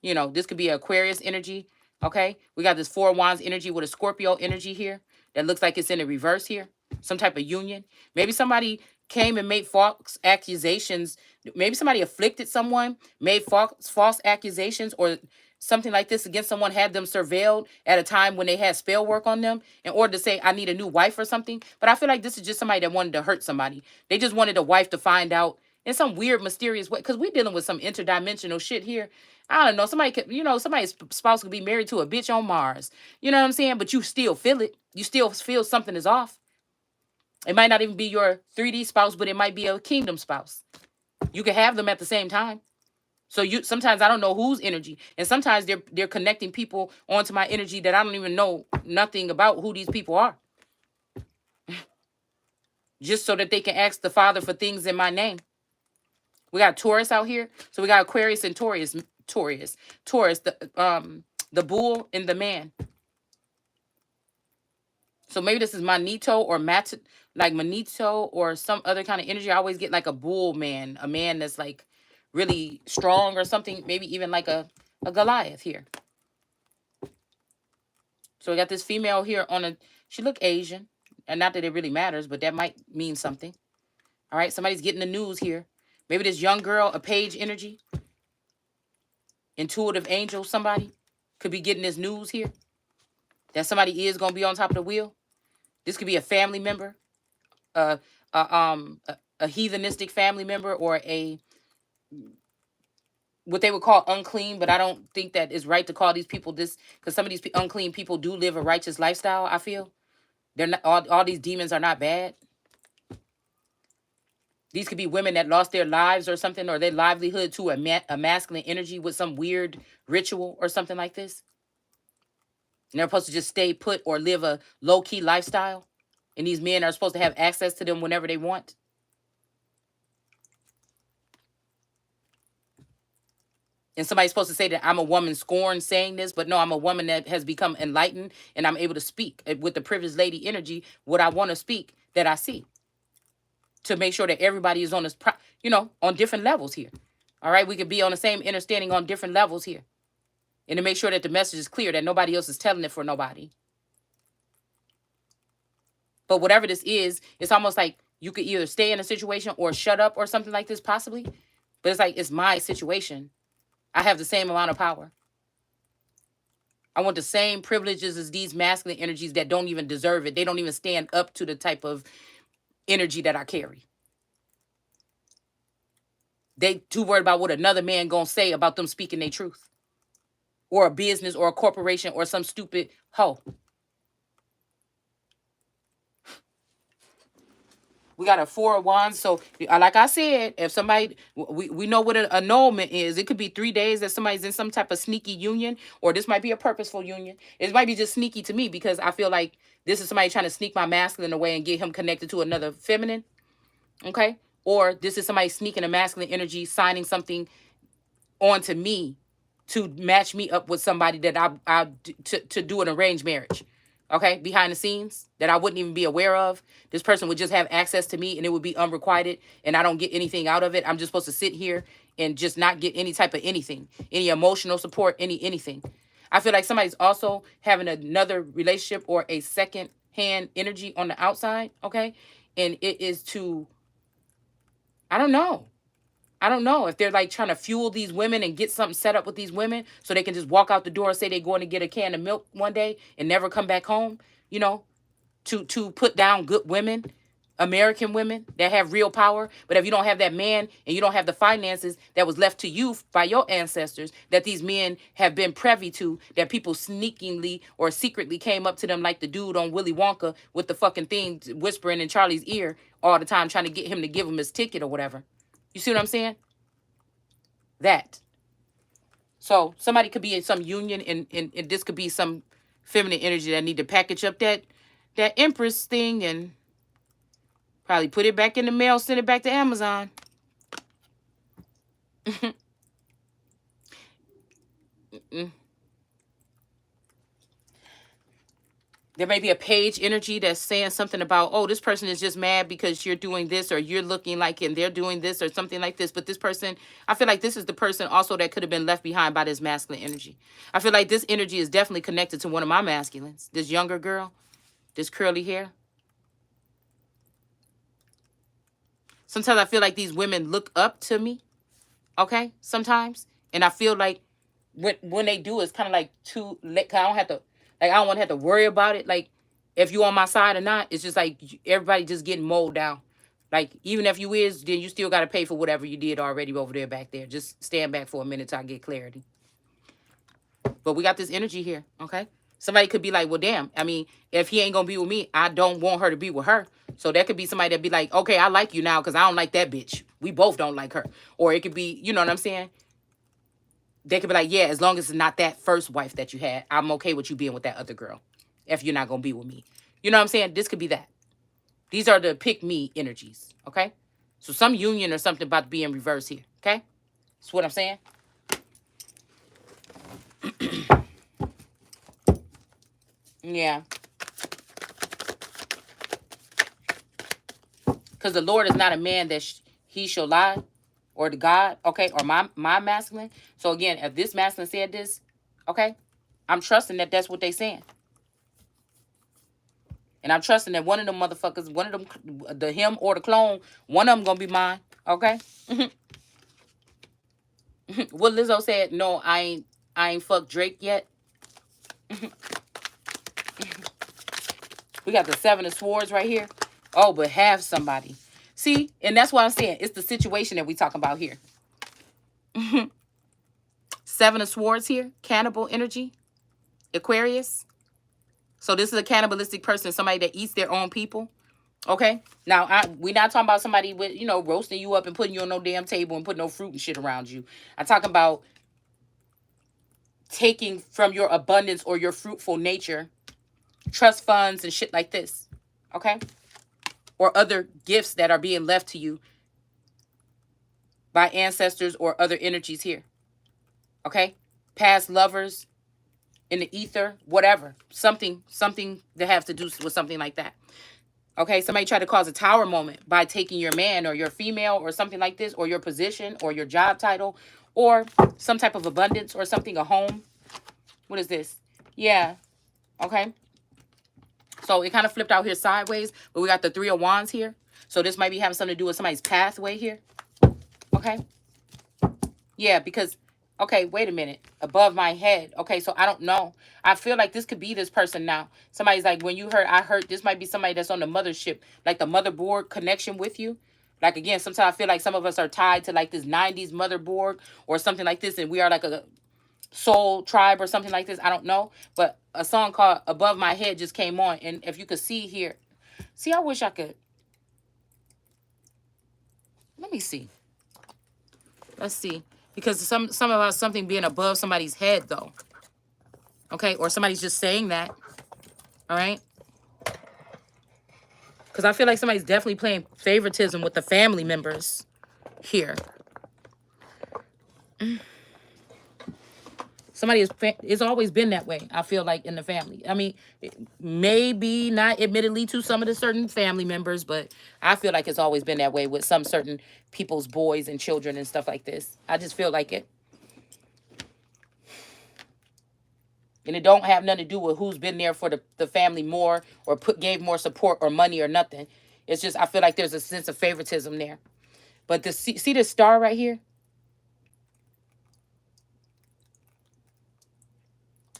you know, this could be Aquarius energy. Okay, we got this Four of Wands energy with a Scorpio energy here that looks like it's in the reverse here. Some type of union. Maybe somebody came and made false accusations. Maybe somebody afflicted someone, made false accusations or something like this against someone, had them surveilled at a time when they had spell work on them in order to say, I need a new wife or something. But I feel like this is just somebody that wanted to hurt somebody. They just wanted a wife to find out in some weird, mysterious way. Because we're dealing with some interdimensional shit here. I don't know. Somebody could, you know, somebody's spouse could be married to a bitch on Mars. You know what I'm saying? But you still feel it. You still feel something is off. It might not even be your 3D spouse, but it might be a kingdom spouse. You can have them at the same time. So you sometimes I don't know whose energy, and sometimes they're connecting people onto my energy that I don't even know nothing about who these people are, just so that they can ask the Father for things in my name. We got Taurus out here, so we got Aquarius and Taurus, the bull and the man. So maybe this is Manito or like Manito or some other kind of energy. I always get like a bull man, a man that's like really strong or something. Maybe even like a Goliath here. So we got this female here she look Asian. And not that it really matters, but that might mean something. All right, somebody's getting the news here. Maybe this young girl, a page energy, intuitive angel, somebody could be getting this news here. That somebody is going to be on top of the wheel. This could be a family member, a heathenistic family member, or a what they would call unclean, but I don't think that is right to call these people this, because some of these unclean people do live a righteous lifestyle. I feel they're not all these demons are not bad. These could be women that lost their lives or something, or their livelihood to a masculine energy with some weird ritual or something like this. And they're supposed to just stay put or live a low-key lifestyle. And these men are supposed to have access to them whenever they want. And somebody's supposed to say that I'm a woman scorned saying this, but no, I'm a woman that has become enlightened and I'm able to speak with the privileged lady energy what I want to speak that I see. To make sure that everybody is on this, on different levels here. All right, we could be on the same understanding on different levels here. And to make sure that the message is clear, that nobody else is telling it for nobody. But whatever this is, it's almost like you could either stay in a situation or shut up or something like this, possibly. But it's like, it's my situation. I have the same amount of power. I want the same privileges as these masculine energies that don't even deserve it. They don't even stand up to the type of energy that I carry. They too worried about what another man gonna say about them speaking their truth. Or a business or a corporation or some stupid hoe. We got a 4 of Wands. So, like I said, if somebody, we know what an annulment is. It could be 3 days that somebody's in some type of sneaky union, or this might be a purposeful union. It might be just sneaky to me because I feel like this is somebody trying to sneak my masculine away and get him connected to another feminine. Okay. Or this is somebody sneaking a masculine energy, signing something onto me to match me up with somebody that to do an arranged marriage. Okay, behind the scenes that I wouldn't even be aware of. This person would just have access to me and it would be unrequited and I don't get anything out of it. I'm just supposed to sit here and just not get any type of anything, any emotional support, anything. I feel like somebody's also having another relationship or a second hand energy on the outside, okay? And it is to, I don't know. I don't know if they're like trying to fuel these women and get something set up with these women so they can just walk out the door and say they're going to get a can of milk one day and never come back home, you know, to put down good women, American women that have real power. But if you don't have that man and you don't have the finances that was left to you by your ancestors that these men have been privy to, that people sneakingly or secretly came up to them like the dude on Willy Wonka with the fucking thing whispering in Charlie's ear all the time trying to get him to give him his ticket or whatever. You see what I'm saying? That. So somebody could be in some union and this could be some feminine energy that need to package up that Empress thing and probably put it back in the mail, send it back to Amazon. There may be a page energy that's saying something about, oh, this person is just mad because you're doing this or you're looking like and they're doing this or something like this. But this person, I feel like this is the person also that could have been left behind by this masculine energy. I feel like this energy is definitely connected to one of my masculines. This younger girl, this curly hair. Sometimes I feel like these women look up to me. Okay? Sometimes. And I feel like when they do, it's kind of like too late. I don't have to, like, I don't want to have to worry about it. Like, if you on my side or not, it's just like everybody just getting mowed down. Like, even if you is, then you still got to pay for whatever you did already over there back there. Just stand back for a minute till I get clarity. But we got this energy here, okay? Somebody could be like, well, damn. I mean, if he ain't going to be with me, I don't want her to be with her. So that could be somebody that be like, okay, I like you now because I don't like that bitch. We both don't like her. Or it could be, you know what I'm saying? They could be like, yeah, as long as it's not that first wife that you had, I'm okay with you being with that other girl if you're not going to be with me. You know what I'm saying? This could be that. These are the pick me energies, okay? So some union or something about to be in reverse here, okay? That's what I'm saying. Yeah. Because the Lord is not a man that he shall lie, or the God, okay, or my masculine. So again, if this masculine said this, okay, I'm trusting that that's what they saying. And I'm trusting that one of them motherfuckers, one of them, the him or the clone, one of them gonna be mine, okay? What Lizzo said, no, I ain't fucked Drake yet. We got the 7 of Swords right here. Oh, but have somebody. See, and that's what I'm saying. It's the situation that we talking about here. 7 of Swords here. Cannibal energy. Aquarius. So this is a cannibalistic person. Somebody that eats their own people. Okay? Now, we're not talking about somebody with, you know, roasting you up and putting you on no damn table and putting no fruit and shit around you. I'm talking about taking from your abundance or your fruitful nature, trust funds and shit like this. Okay? Or other gifts that are being left to you by ancestors or other energies here. Okay? Past lovers in the ether, whatever. Something that has to do with something like that. Okay? Somebody tried to cause a tower moment by taking your man or your female or something like this, or your position or your job title or some type of abundance or something, a home. What is this? Yeah. Okay? So it kind of flipped out here sideways, but we got the 3 of Wands here. So this might be having something to do with somebody's pathway here. Okay. Yeah, because, okay, wait a minute. Above my head. Okay, so I don't know. I feel like this could be this person now. Somebody's like, when you heard, I heard, this might be somebody that's on the mothership, like the motherboard connection with you. Like, again, sometimes I feel like some of us are tied to like this 90s motherboard or something like this, and we are like a soul tribe or something like this. I don't know. But a song called Above My Head just came on. And if you could see here, see, I wish I could. Let me see. Let's see. Because some about something being above somebody's head, though. Okay? Or somebody's just saying that. All right? Because I feel like somebody's definitely playing favoritism with the family members here. Somebody it's always been that way, I feel like, in the family. I mean, maybe not admittedly to some of the certain family members, but I feel like it's always been that way with some certain people's boys and children and stuff like this. I just feel like it. And it don't have nothing to do with who's been there for the family more or gave more support or money or nothing. It's just, I feel like there's a sense of favoritism there. But see this star right here?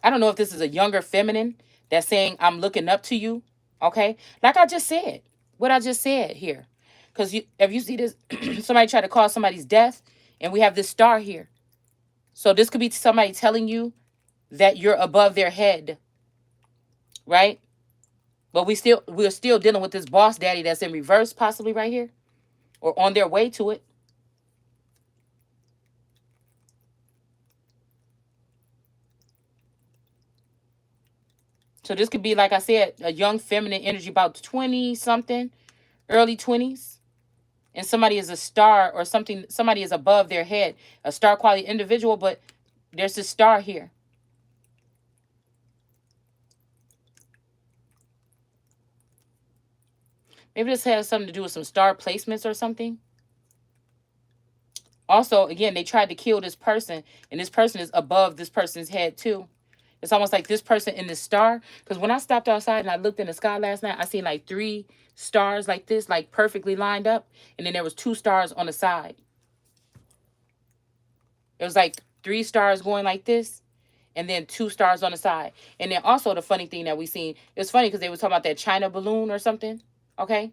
I don't know if this is a younger feminine that's saying, I'm looking up to you. Okay? Like I just said. What I just said here. Because if you see this, somebody tried to cause somebody's death, and we have this star here. So this could be somebody telling you that you're above their head. Right? But we're still dealing with this boss daddy that's in reverse, possibly right here. Or on their way to it. So this could be, like I said, a young feminine energy, about 20-something, early 20s. And somebody is a star or something. Somebody is above their head. A star quality individual, but there's this star here. Maybe this has something to do with some star placements or something. Also, again, they tried to kill this person, and this person is above this person's head too. It's almost like this person in this star. Because when I stopped outside and I looked in the sky last night, I seen like 3 stars like this, like perfectly lined up. And then there was 2 stars on the side. It was like 3 stars going like this, and then 2 stars on the side. And then also the funny thing that we seen, it's funny because they was talking about that China balloon or something. Okay.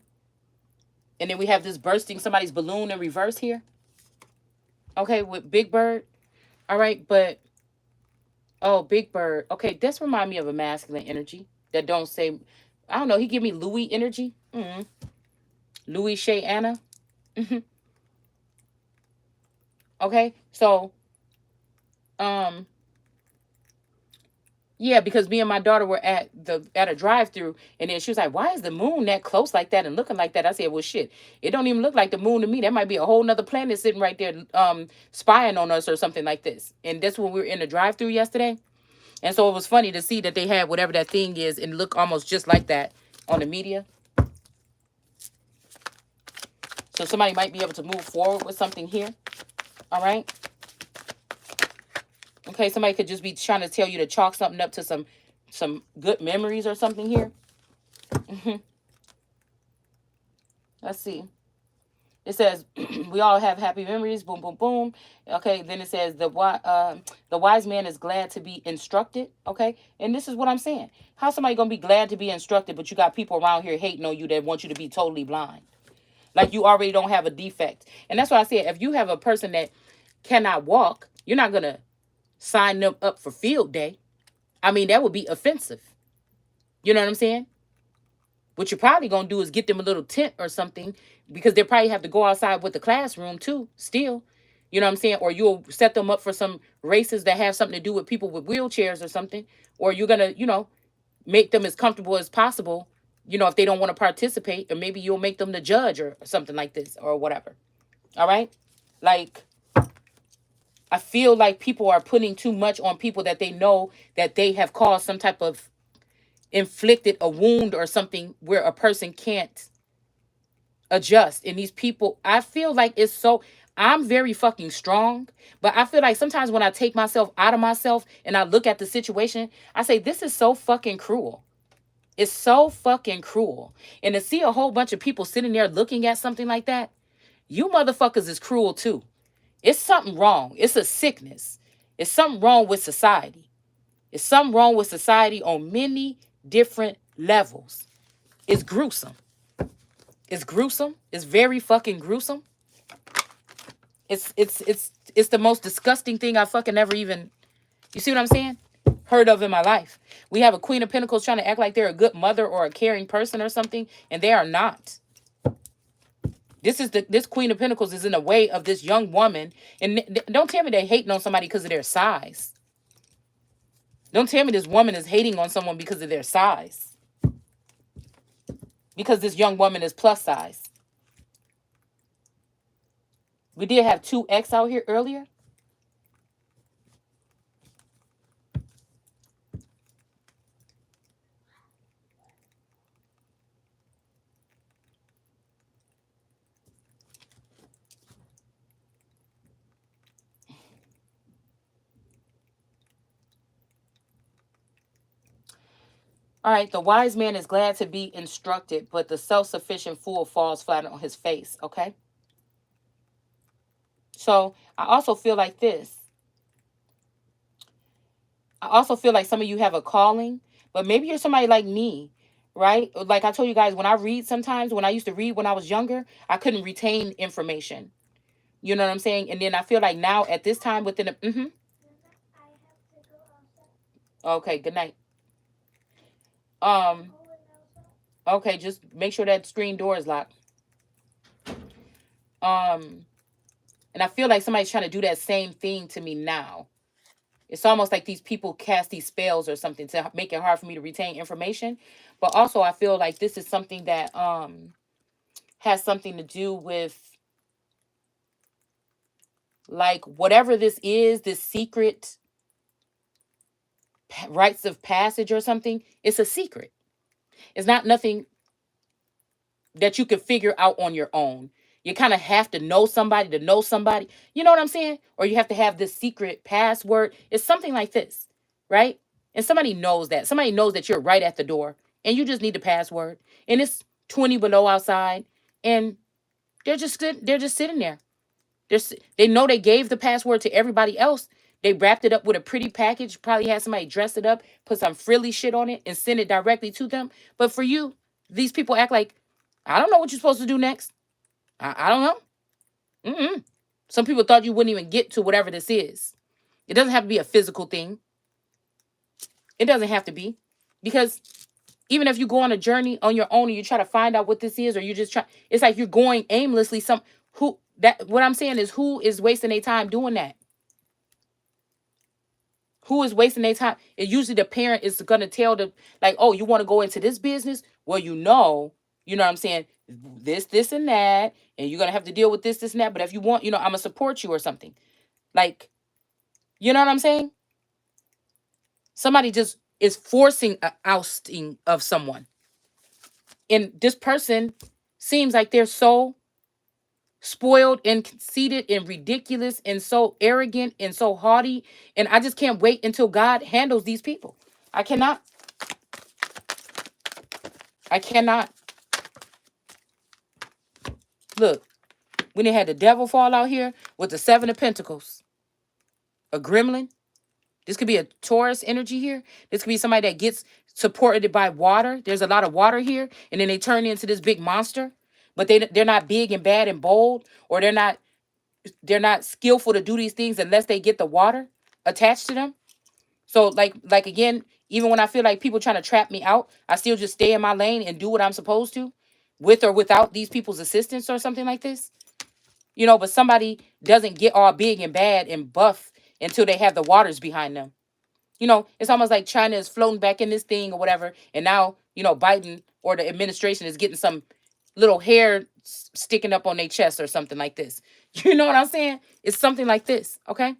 And then we have this bursting somebody's balloon in reverse here. Okay, with Big Bird. All right, but oh, Big Bird. Okay, this remind me of a masculine energy that don't say. I don't know. He give me Louis energy. Louis Shay Anna. Okay, so yeah, because me and my daughter were at a drive-through, and then she was like, "Why is the moon that close like that and looking like that?" I said, "Well, shit, it don't even look like the moon to me. That might be a whole nother planet sitting right there, spying on us or something like this." And that's when we were in the drive-through yesterday, and so it was funny to see that they had whatever that thing is and look almost just like that on the media. So somebody might be able to move forward with something here. All right. Okay, somebody could just be trying to tell you to chalk something up to some good memories or something here. Let's see. It says we all have happy memories. Boom, boom, boom. Okay, then it says the wise man is glad to be instructed. Okay, and this is what I'm saying. How's somebody gonna be glad to be instructed, but you got people around here hating on you that want you to be totally blind, like you already don't have a defect? And that's why I said, if you have a person that cannot walk, you're not gonna sign them up for field day. I mean, that would be offensive. You know what I'm saying? What you're probably going to do is get them a little tent or something, because they probably have to go outside with the classroom too, still. You know what I'm saying? Or you'll set them up for some races that have something to do with people with wheelchairs or something. Or you're going to, make them as comfortable as possible, if they don't want to participate. Or maybe you'll make them the judge or something like this or whatever. All right? Like, I feel like people are putting too much on people that they know that they have caused some type of inflicted a wound or something where a person can't adjust. And these people, I feel like I'm very fucking strong, but I feel like sometimes when I take myself out of myself and I look at the situation, I say, this is so fucking cruel. It's so fucking cruel. And to see a whole bunch of people sitting there looking at something like that, you motherfuckers is cruel too. It's something wrong. It's a sickness. It's something wrong with society. It's something wrong with society on many different levels. It's gruesome. It's gruesome. It's very fucking gruesome. It's the most disgusting thing I fucking ever even, you see what I'm saying? Heard of in my life. We have a Queen of Pentacles trying to act like they're a good mother or a caring person or something, and they are not. This Queen of Pentacles is in the way of this young woman. And don't tell me they hating on somebody because of their size. Don't tell me this woman is hating on someone because of their size. Because this young woman is plus size. We did have 2X out here earlier. All right, the wise man is glad to be instructed, but the self-sufficient fool falls flat on his face, okay? So I also feel like this. I also feel like some of you have a calling, but maybe you're somebody like me, right? Like I told you guys, when I read sometimes, when I used to read when I was younger, I couldn't retain information. You know what I'm saying? And then I feel like now at this time within a... Okay, good night. Um, okay, just make sure that screen door is locked. And I feel like somebody's trying to do that same thing to me now. It's almost like these people cast these spells or something to make it hard for me to retain information. But also I feel like this is something that has something to do with like whatever this is, this secret rites of passage or something. It's a secret. It's not nothing that you can figure out on your own. You kind of have to know somebody to know somebody. You know what I'm saying? Or you have to have this secret password. It's something like this, right? And somebody knows that. Somebody knows that you're right at the door and you just need the password. And it's 20 below outside and they're just sitting there. They know they gave the password to everybody else. They wrapped it up with a pretty package, probably had somebody dress it up, put some frilly shit on it and send it directly to them. But for you, these people act like, I don't know what you're supposed to do next. I don't know. Some people thought you wouldn't even get to whatever this is. It doesn't have to be a physical thing. It doesn't have to be. Because even if you go on a journey on your own and you try to find out what this is, or you just try, it's like you're going aimlessly. What I'm saying is, who is wasting their time doing that? Who is wasting their time? It usually the parent is going to tell them, like, oh, you want to go into this business? Well, you know what I'm saying? This, and that, and you're going to have to deal with this, and that. But if you want, I'm going to support you or something. Like, you know what I'm saying? Somebody just is forcing an ousting of someone. And this person seems like they're so spoiled and conceited and ridiculous and so arrogant and so haughty. And I just can't wait until God handles these people. I cannot. Look, when they had the devil fall out here with the 7 of Pentacles, a gremlin. This could be a Taurus energy here. This could be somebody that gets supported by water. There's a lot of water here. And then they turn into this big monster. But they're not big and bad and bold. Or they're not skillful to do these things unless they get the water attached to them. So like again, even when I feel like people trying to trap me out, I still just stay in my lane and do what I'm supposed to, with or without these people's assistance or something like this. But somebody doesn't get all big and bad and buff until they have the waters behind them. It's almost like China is floating back in this thing or whatever. And now, Biden or the administration is getting some little hair sticking up on their chest or something like this. You know what I'm saying? It's something like this. Okay.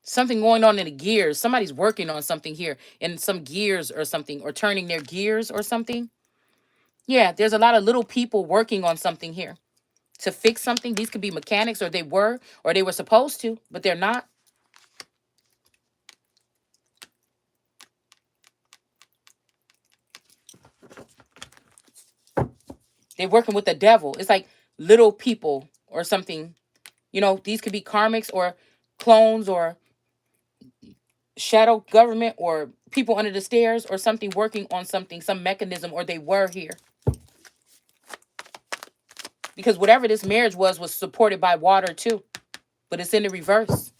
Something going on in the gears. Somebody's working on something here in some gears or something, or turning their gears or something. Yeah, there's a lot of little people working on something here to fix something. These could be mechanics, or they were supposed to, but they're not. They're working with the devil. It's like little people or something. These could be karmics or clones or shadow government or people under the stairs or something, working on something, some mechanism, or they were here. Because whatever this marriage was supported by water too. But it's in the reverse.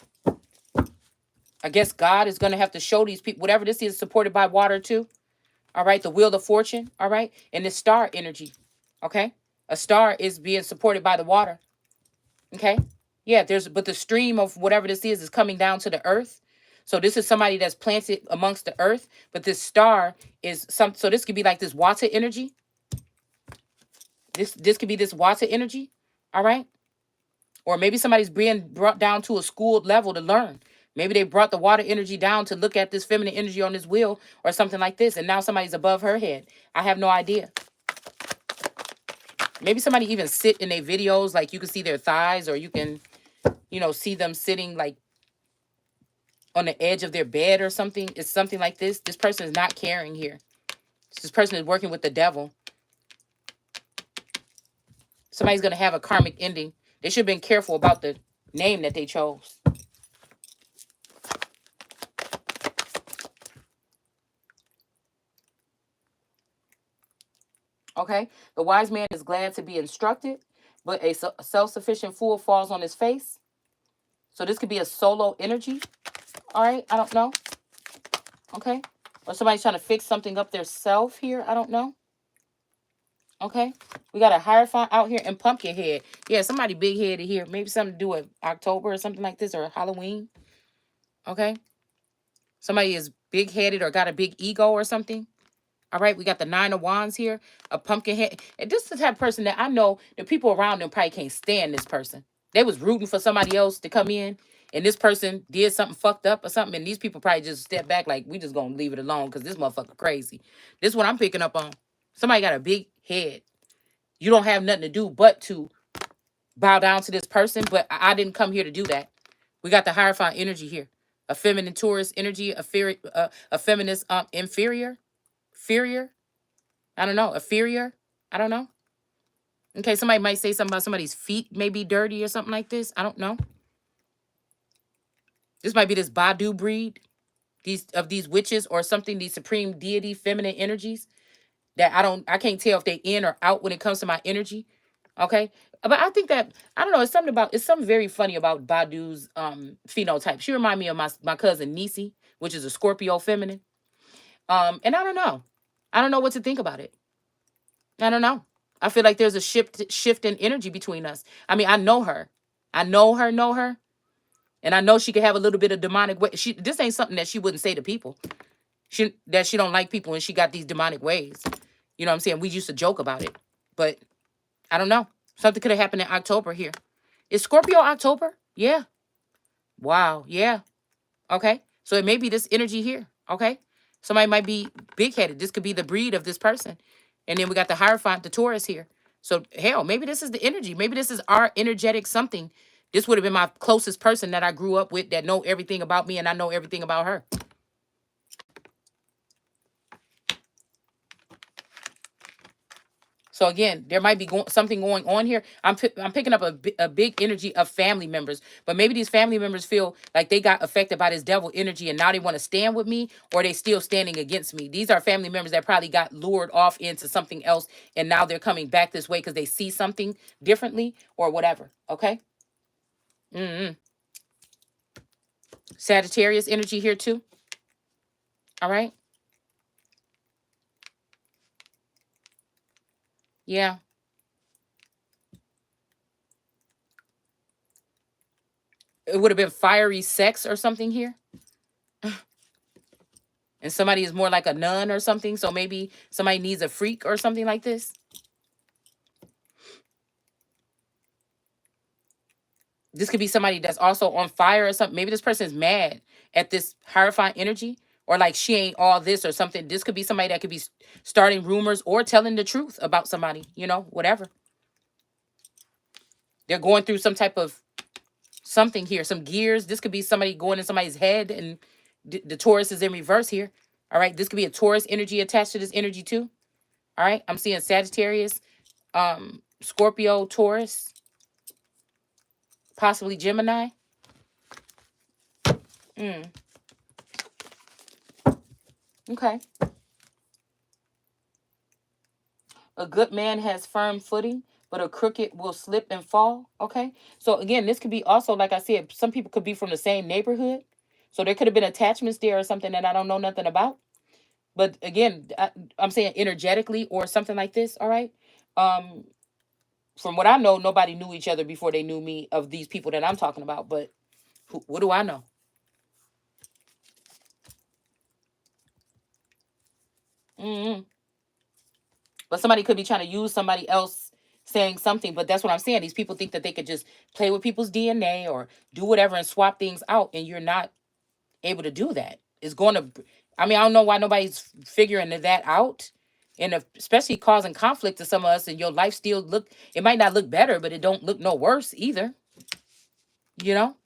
I guess God is going to have to show these people, whatever this is, supported by water too. All right, the wheel of fortune. All right, and this star energy. Okay, a star is being supported by the water. Okay, yeah, but the stream of whatever this is coming down to the earth. So this is somebody that's planted amongst the earth, but this star is some. So this could be like this water energy. This could be this water energy. All right, or maybe somebody's being brought down to a schooled level to learn. Maybe they brought the water energy down to look at this feminine energy on this wheel or something like this, and now somebody's above her head. I have no idea. Maybe somebody even sit in their videos, like you can see their thighs, or you can, see them sitting like on the edge of their bed or something. It's something like this. This person is not caring here. This person is working with the devil. Somebody's going to have a karmic ending. They should have been careful about the name that they chose. Okay? The wise man is glad to be instructed, but a self-sufficient fool falls on his face. So this could be a solo energy. All right? I don't know. Okay? Or somebody's trying to fix something up their self here. I don't know. Okay? We got a Hierophant out here and Pumpkinhead. Yeah, somebody big-headed here. Maybe something to do with October or something like this, or Halloween. Okay? Somebody is big-headed or got a big ego or something. All right, we got the Nine of Wands here, a Pumpkinhead. And this is the type of person that I know the people around them probably can't stand this person. They was rooting for somebody else to come in, and this person did something fucked up or something, and these people probably just step back like, we just gonna leave it alone because this motherfucker crazy. This is what I'm picking up on. Somebody got a big head. You don't have nothing to do but to bow down to this person, but I didn't come here to do that. We got the Hierophant energy here. A feminine Taurus energy, a feminist inferior. I don't know. Inferior. I don't know. Okay, somebody might say something about somebody's feet may be dirty or something like this. I don't know. This might be this Badu breed, these witches or something, these supreme deity feminine energies that I can't tell if they in or out when it comes to my energy. Okay? But I think that I don't know, it's something very funny about Badu's phenotype. She remind me of my cousin Nisi, which is a Scorpio feminine. And I don't know. I don't know what to think about it. I don't know. I feel like there's a shift in energy between us. I mean, I know her. I know her. And I know she could have a little bit of demonic way. This ain't something that she wouldn't say to people. She don't like people and she got these demonic ways. You know what I'm saying? We used to joke about it. But I don't know. Something could have happened in October here. Is Scorpio October? Yeah. Wow. Yeah. Okay. So it may be this energy here. Okay. Somebody might be big-headed. This could be the breed of this person. And then we got the Hierophant, the Taurus here. So, hell, maybe this is the energy. Maybe this is our energetic something. This would have been my closest person that I grew up with that know everything about me and I know everything about her. So again, there might be something going on here. I'm picking up a big energy of family members, but maybe these family members feel like they got affected by this devil energy and now they want to stand with me, or they still standing against me. These are family members that probably got lured off into something else and now they're coming back this way because they see something differently or whatever. Okay. Sagittarius energy here too. All right. Yeah. It would have been fiery sex or something here. And somebody is more like a nun or something. So maybe somebody needs a freak or something like this. This could be somebody that's also on fire or something. Maybe this person is mad at this Hierophant energy, or like she ain't all this or something. This could be somebody that could be starting rumors or telling the truth about somebody, whatever. They're going through some type of something here, some gears. This could be somebody going in somebody's head, and the Taurus is in reverse here. All right, this could be a Taurus energy attached to this energy too. All right, I'm seeing Sagittarius, Scorpio, Taurus, possibly Gemini. Okay. A good man has firm footing, but a crooked will slip and fall. Okay. So again, this could be also, like I said, some people could be from the same neighborhood. So there could have been attachments there or something that I don't know nothing about. But again, I'm saying energetically or something like this. All right. Um, from what I know, nobody knew each other before they knew me of these people that I'm talking about. But what do I know? Hmm. But somebody could be trying to use somebody else saying something. But that's what I'm saying. These people think that they could just play with people's DNA or do whatever and swap things out, and you're not able to do that. It's going to, I mean, I don't know why nobody's figuring that out. And especially causing conflict to some of us, and your life still look, it might not look better, but it don't look no worse either. You know,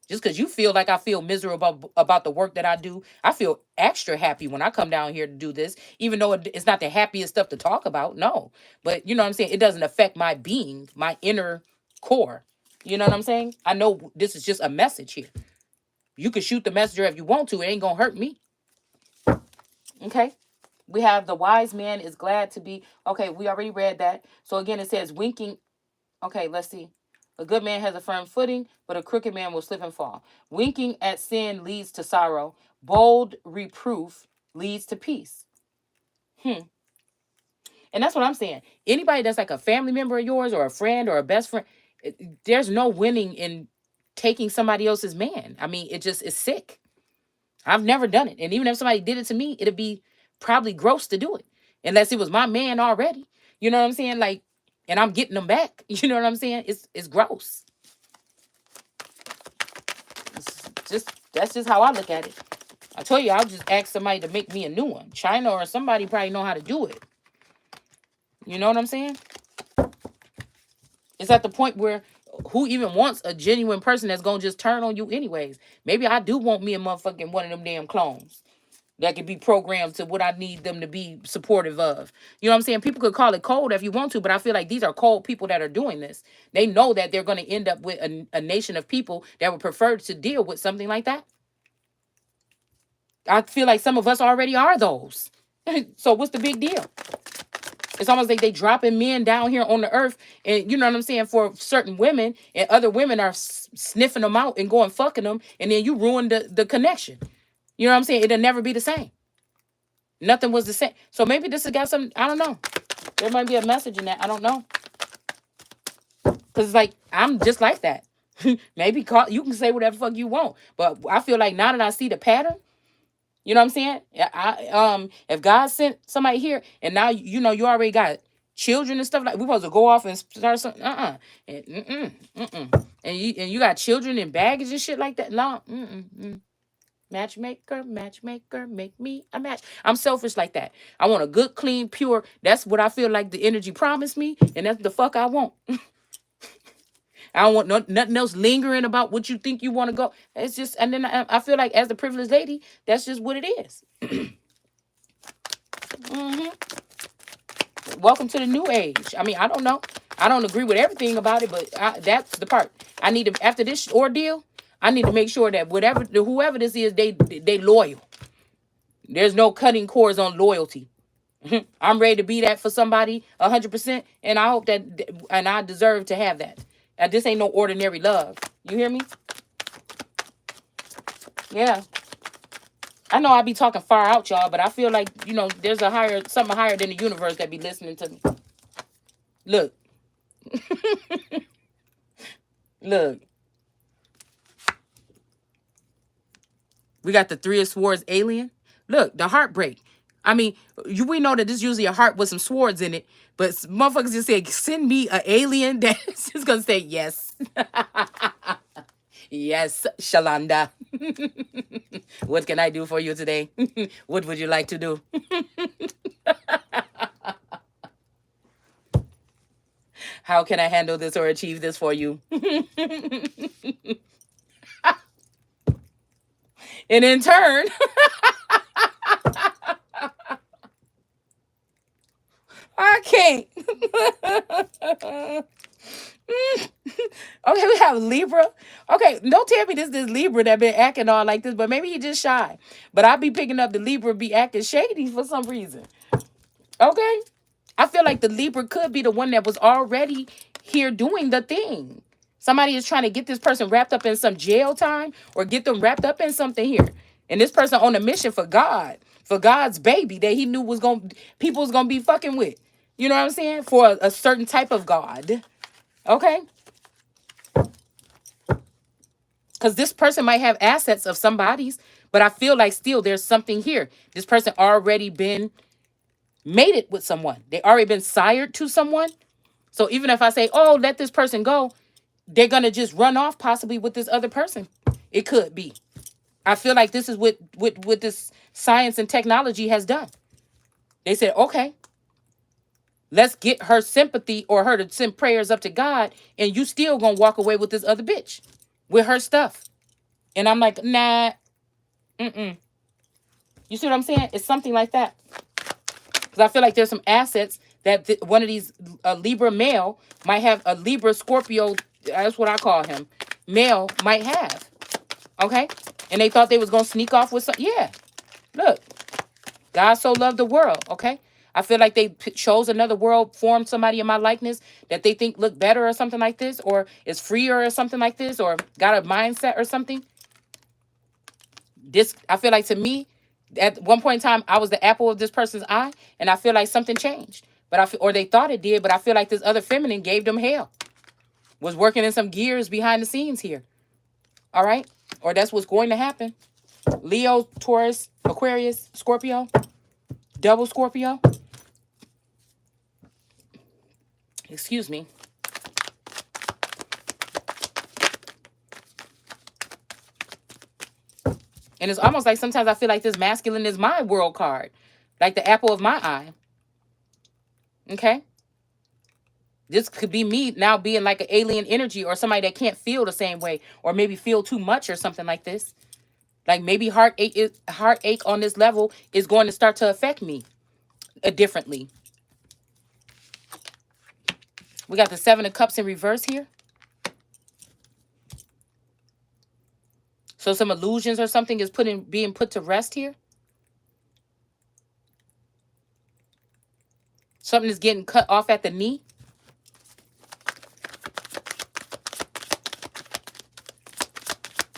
just because you feel like I feel miserable about the work that I do, I feel extra happy when I come down here to do this, even though it's not the happiest stuff to talk about. No, but you know what I'm saying? It doesn't affect my being, my inner core. You know what I'm saying? I know this is just a message here. You can shoot the messenger if you want to. It ain't going to hurt me. Okay. We have the wise man is glad to be. Okay, we already read that. So again, it says winking. Okay, let's see. A good man has a firm footing, but a crooked man will slip and fall. Winking at sin leads to sorrow. Bold reproof leads to peace. Hmm. And that's what I'm saying. Anybody that's like a family member of yours or a friend or a best friend, there's no winning in taking somebody else's man. I mean, it just is sick. I've never done it. And even if somebody did it to me, it'd be probably gross to do it. Unless it was my man already. You know what I'm saying? Like, and I'm getting them back. You know what I'm saying? It's gross. It's just that's just how I look at it. I told you I'll just ask somebody to make me a new one. China or somebody probably know how to do it. You know what I'm saying? It's at the point where who even wants a genuine person that's gonna just turn on you anyways? Maybe I do want me a motherfucking one of them damn clones that could be programmed to what I need them to be supportive of. You know what I'm saying? People could call it cold if you want to, but I feel like these are cold people that are doing this. They know that they're going to end up with a nation of people that would prefer to deal with something like that. I feel like some of us already are those. So what's the big deal? It's almost like they dropping men down here on the earth, and you know what I'm saying, for certain women, and other women are sniffing them out and going fucking them, and then you ruin the connection. You know what I'm saying? It'll never be the same. Nothing was the same. So maybe this has got some, I don't know. There might be a message in that. I don't know. Because it's like, I'm just like that. Maybe you can say whatever fuck you want. But I feel like now that I see the pattern, you know what I'm saying? If God sent somebody here and now you know you already got children and stuff, like we're supposed to go off and start something. And you got children and baggage and shit like that. No, matchmaker, matchmaker, make me a match. I'm selfish like that. I want a good, clean, pure. That's what I feel like the energy promised me, and that's the fuck I want. I don't want nothing else lingering about what you think you want to go. It's just, and then I feel like as the privileged lady, that's just what it is. Hmm. Welcome to the new age. I mean, I don't know. I don't agree with everything about it, but that's the part I need to. After this ordeal, I need to make sure that whoever this is, they loyal. There's no cutting cords on loyalty. I'm ready to be that for somebody 100%, and I hope that, and I deserve to have that. This ain't no ordinary love. You hear me? Yeah. I know I be talking far out, y'all, but I feel like, you know, there's something higher than the universe that be listening to me. Look. Look. We got the Three of Swords alien. Look, the heartbreak. I mean, we know that this is usually a heart with some swords in it, but motherfuckers just say, send me an alien that's just gonna say yes. Yes, Shalanda. What can I do for you today? What would you like to do? How can I handle this or achieve this for you? And in turn, I can't. Okay, we have Libra. Okay, don't tell me this Libra that been acting all like this, but maybe he just shy. But I be picking up the Libra be acting shady for some reason. Okay, I feel like the Libra could be the one that was already here doing the thing. Somebody is trying to get this person wrapped up in some jail time or get them wrapped up in something here. And this person on a mission for God. for God's baby that he knew was going people was going to be fucking with. You know what I'm saying? For a certain type of God. Okay? Cuz this person might have assets of somebody's, but I feel like still there's something here. This person already been mated with someone. They already been sired to someone. So even if I say, "Oh, let this person go," they're going to just run off possibly with this other person. It could be. I feel like this is what this science and technology has done. They said, "Okay, let's get her sympathy or her to send prayers up to God, and you still gonna walk away with this other bitch with her stuff." And I'm like, nah, mm-mm. You see what I'm saying? It's something like that. Because I feel like there's some assets that one of these Libra male might have, a Libra Scorpio, that's what I call him, male might have. Okay? And they thought they was gonna sneak off with some. Yeah. Look, God so loved the world. Okay? I feel like they chose another world, formed somebody in my likeness that they think look better or something like this, or is freer or something like this, or got a mindset or something. This, I feel like, to me, at one point in time, I was the apple of this person's eye, and I feel like something changed. But I feel, or they thought it did, but I feel like this other feminine gave them hell. Was working in some gears behind the scenes here. All right? Or that's what's going to happen. Leo, Taurus, Aquarius, Scorpio, double Scorpio. Excuse me. And it's almost like sometimes I feel like this masculine is my world card, like the apple of my eye. Okay? This could be me now being like an alien energy or somebody that can't feel the same way, or maybe feel too much or something like this. Like maybe heartache on this level is going to start to affect me differently. We got the Seven of Cups in reverse here. So some illusions or something is being put to rest here. Something is getting cut off at the knee.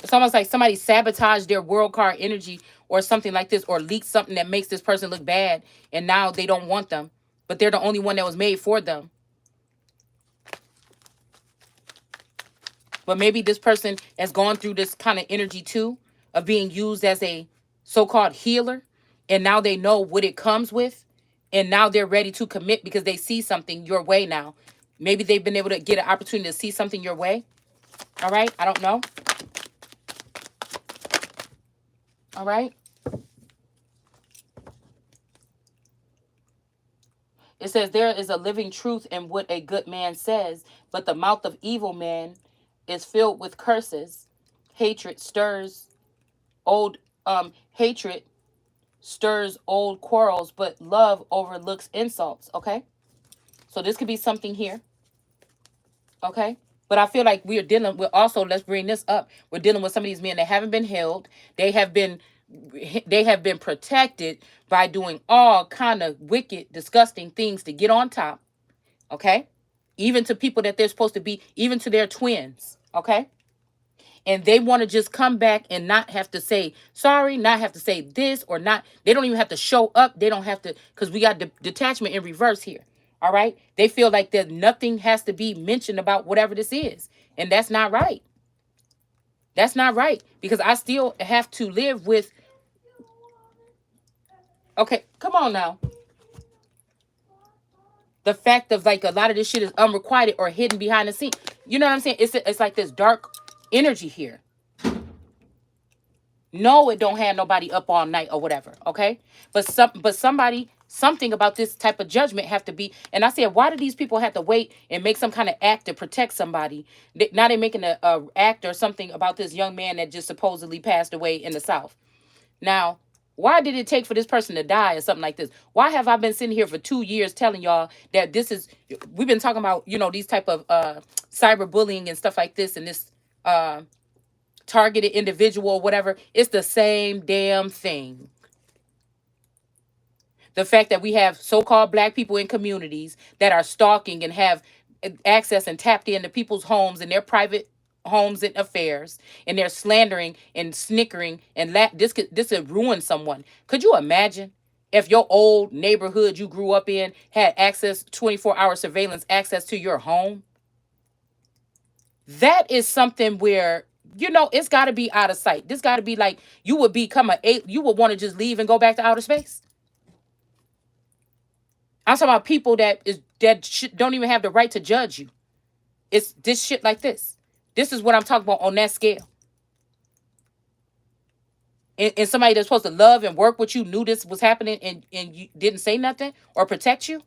It's almost like somebody sabotaged their world card energy or something like this, or leaked something that makes this person look bad, and now they don't want them, but they're the only one that was made for them. But maybe this person has gone through this kind of energy too, of being used as a so-called healer, and now they know what it comes with, and now they're ready to commit because they see something your way now. Maybe they've been able to get an opportunity to see something your way. All right, I don't know. All right. It says there is a living truth in what a good man says, but the mouth of evil men is filled with curses. Hatred stirs old hatred stirs old quarrels, but love overlooks insults. Okay? So this could be something here. Okay? But I feel like we are dealing with, also, let's bring this up. We're dealing with some of these men that haven't been held. They have been protected by doing all kind of wicked, disgusting things to get on top. Okay? Even to people that they're supposed to be, even to their twins. Okay? And they want to just come back and not have to say sorry, not have to say this or not. They don't even have to show up. They don't have to, because we got detachment in reverse here. All right? They feel like that nothing has to be mentioned about whatever this is. And that's not right. That's not right. Because I still have to live with. Okay, come on now. The fact of like a lot of this shit is unrequited or hidden behind the scene. You know what I'm saying? It's like this dark energy here. No, it don't have nobody up all night or whatever. Okay, but somebody, something about this type of judgment have to be. And I said, why do these people have to wait and make some kind of act to protect somebody? Now they're making a act or something about this young man that just supposedly passed away in the South. Now, why did it take for this person to die or something like this? Why have I been sitting here for 2 years telling y'all that this is, we've been talking about, these type of cyberbullying and stuff like this, and this targeted individual or whatever. It's the same damn thing. The fact that we have so-called black people in communities that are stalking and have access and tapped into people's homes and their private homes and affairs, and they're slandering and snickering and this could ruin someone. Could you imagine if your old neighborhood you grew up in had access, 24-hour surveillance access to your home? That is something where, it's got to be out of sight. This got to be like you would become you would want to just leave and go back to outer space. I'm talking about people don't even have the right to judge you. It's this shit like this. This is what I'm talking about on that scale. And somebody that's supposed to love and work with you knew this was happening, and you didn't say nothing or protect you.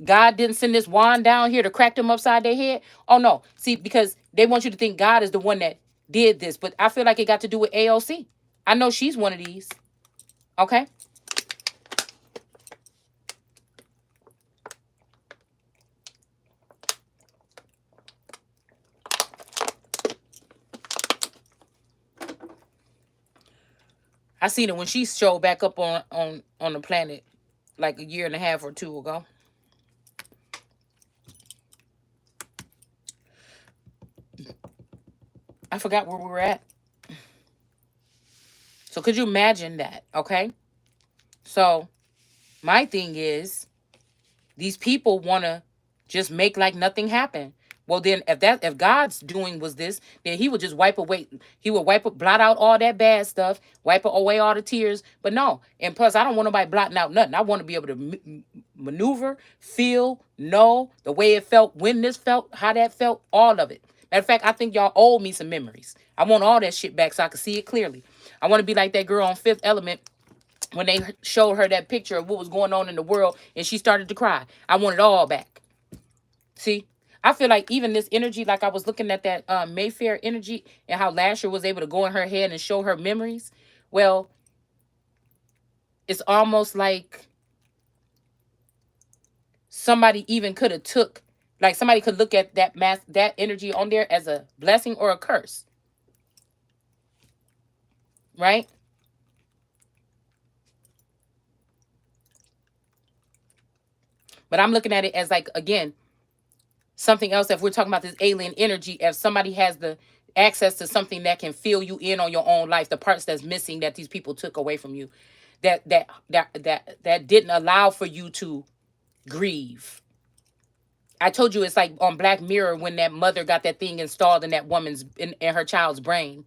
God didn't send this wand down here to crack them upside their head. Oh no. See, because they want you to think God is the one that did this. But I feel like it got to do with AOC. I know she's one of these. Okay. I seen it when she showed back up on the planet like a year and a half or two ago. I forgot where we were at. So could you imagine that? Okay. So my thing is, these people want to just make like nothing happened. Well, then if God's doing was this, then he would just blot out all that bad stuff, wipe away all the tears. But no. And plus, I don't want nobody blotting out nothing. I want to be able to maneuver, feel, know the way it felt, when this felt, how that felt, all of it. Matter of fact, I think y'all owe me some memories. I want all that shit back so I can see it clearly. I want to be like that girl on Fifth Element when they showed her that picture of what was going on in the world and she started to cry. I want it all back. See? I feel like even this energy, like I was looking at that Mayfair energy and how Lasher was able to go in her head and show her memories. Well, it's almost like somebody even could have somebody could look at that energy on there as a blessing or a curse. Right? But I'm looking at it as like, again, something else. If we're talking about this alien energy, if somebody has the access to something that can fill you in on your own life, the parts that's missing that these people took away from you, that didn't allow for you to grieve. I told you it's like on Black Mirror when that mother got that thing installed in that woman's in her child's brain,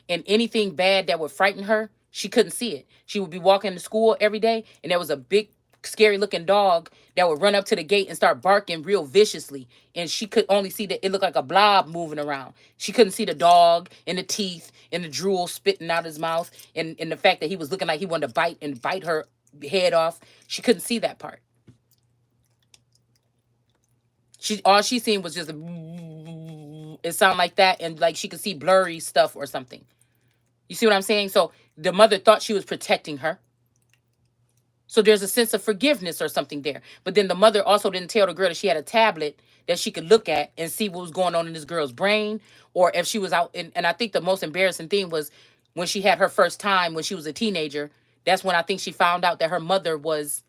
and anything bad that would frighten her, she couldn't see it. She would be walking to school every day, and there was a big, scary looking dog that would run up to the gate and start barking real viciously. And she could only see that it looked like a blob moving around. She couldn't see the dog and the teeth and the drool spitting out his mouth, and the fact that he was looking like he wanted to bite her head off. She couldn't see that part. All she seen was just it sounded like that, and like she could see blurry stuff or something. You see what I'm saying? So the mother thought she was protecting her. So there's a sense of forgiveness or something there. But then the mother also didn't tell the girl that she had a tablet that she could look at and see what was going on in this girl's brain. Or if she was out. And I think the most embarrassing thing was when she had her first time when she was a teenager. That's when I think she found out that her mother was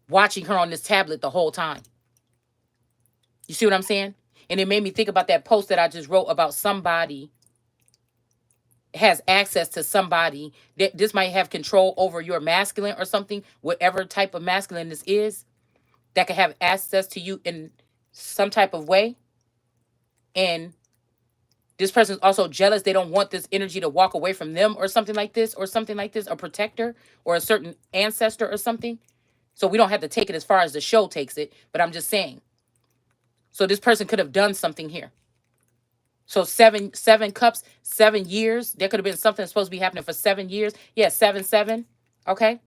watching her on this tablet the whole time. You see what I'm saying? And it made me think about that post that I just wrote about somebody has access to somebody that this might have control over your masculine or something, whatever type of masculine this is, that could have access to you in some type of way. And this person's also jealous. They don't want this energy to walk away from them or something like this, a protector or a certain ancestor or something. So we don't have to take it as far as the show takes it, but I'm just saying. So this person could have done something here. So seven cups, 7 years. There could have been something supposed to be happening for 7 years. Yeah, 7. Okay.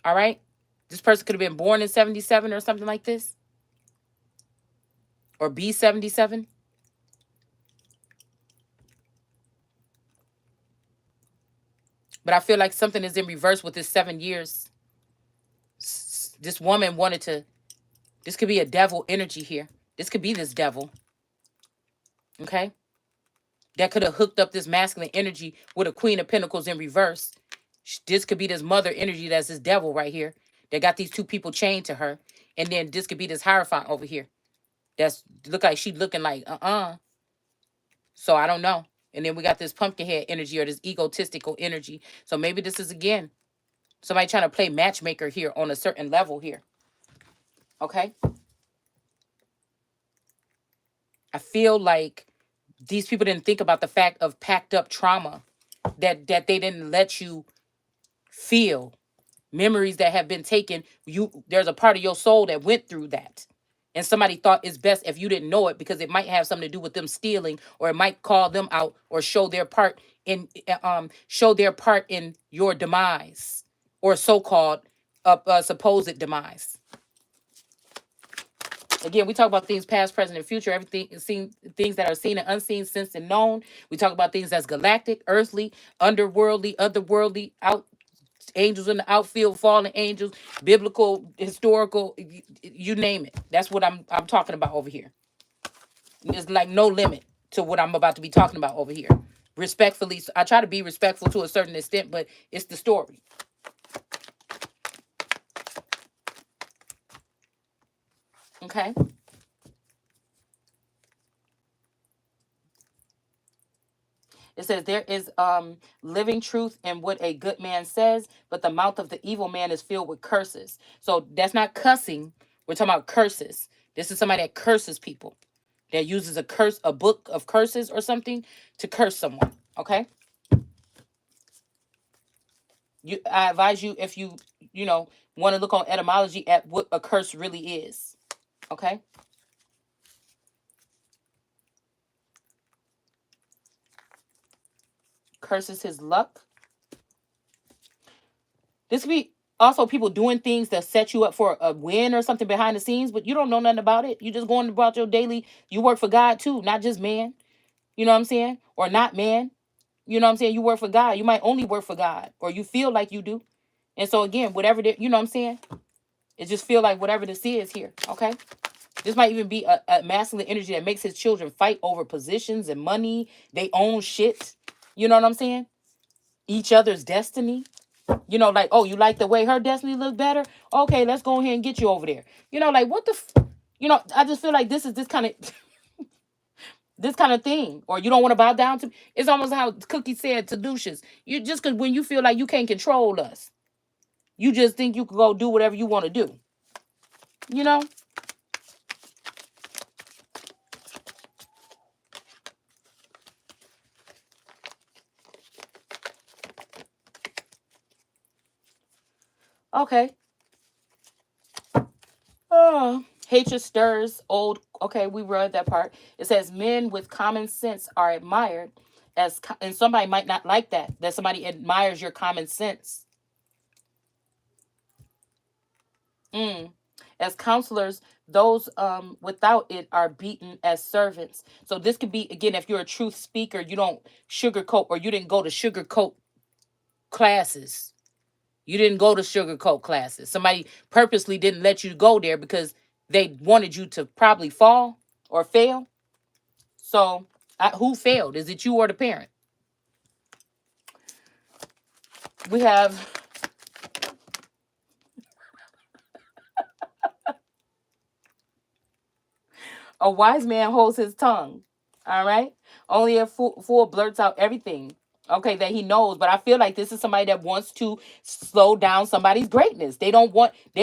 All right. This person could have been born in 77 or something like this. Or B77. But I feel like something is in reverse with this 7 years. This woman wanted to. This could be a devil energy here. This could be this devil. Okay. That could have hooked up this masculine energy with a Queen of Pentacles in reverse. This could be this mother energy that's this devil right here They got these two people chained to her. And then this could be this Hierophant over here. That's look like she looking like, So I don't know. And then we got this pumpkin head energy or this egotistical energy. So maybe this is again somebody trying to play matchmaker here on a certain level here. Okay. I feel like these people didn't think about the fact of packed up trauma that they didn't let you feel, memories that have been taken. There's a part of your soul that went through that. And somebody thought it's best if you didn't know it because it might have something to do with them stealing, or it might call them out or show their part in your demise, or so-called supposed demise. Again, we talk about things past, present, and future. Everything is seen, things that are seen and unseen, sensed and known. We talk about things that's galactic, earthly, underworldly, otherworldly, out angels in the outfield, fallen angels, biblical, historical, you name it. That's what I'm talking about over here. There's like no limit to what I'm about to be talking about over here. Respectfully, I try to be respectful to a certain extent, but it's the story. Okay. It says there is living truth in what a good man says, but the mouth of the evil man is filled with curses. So that's not cussing. We're talking about curses. This is somebody that curses people, that uses a book of curses or something to curse someone. Okay. I advise you, if you want to look on etymology at what a curse really is. Okay. Curses his luck. This could be also people doing things that set you up for a win or something behind the scenes, but you don't know nothing about it. You just going about your daily. You work for God too, not just man. You know what I'm saying? Or not man. You know what I'm saying? You work for God. You might only work for God, or you feel like you do. And so again, whatever you know what I'm saying? It just feel like whatever this is here. Okay. This might even be a masculine energy that makes his children fight over positions and money. They own shit. You know what I'm saying? Each other's destiny. Like, oh, you like the way her destiny look better? Okay, let's go ahead and get you over there. Like what the I just feel like this is this kind of this kind of thing. Or you don't want to bow down to. It's almost how Cookie said to Lucius. You just because when you feel like you can't control us, you just think you can go do whatever you want to do. Okay. Oh, hatred stirs old. Okay, we read that part. It says men with common sense are admired and somebody might not like that somebody admires your common sense. As counselors, those without it are beaten as servants. So this could be, again, if you're a truth speaker, you don't sugarcoat, or you didn't go to sugarcoat classes. You didn't go to sugarcoat classes. Somebody purposely didn't let you go there because they wanted you to probably fall or fail. So who failed? Is it you or the parent? We have a wise man holds his tongue. All right. Only a fool blurts out everything. Okay, that he knows. But I feel like this is somebody that wants to slow down somebody's greatness. They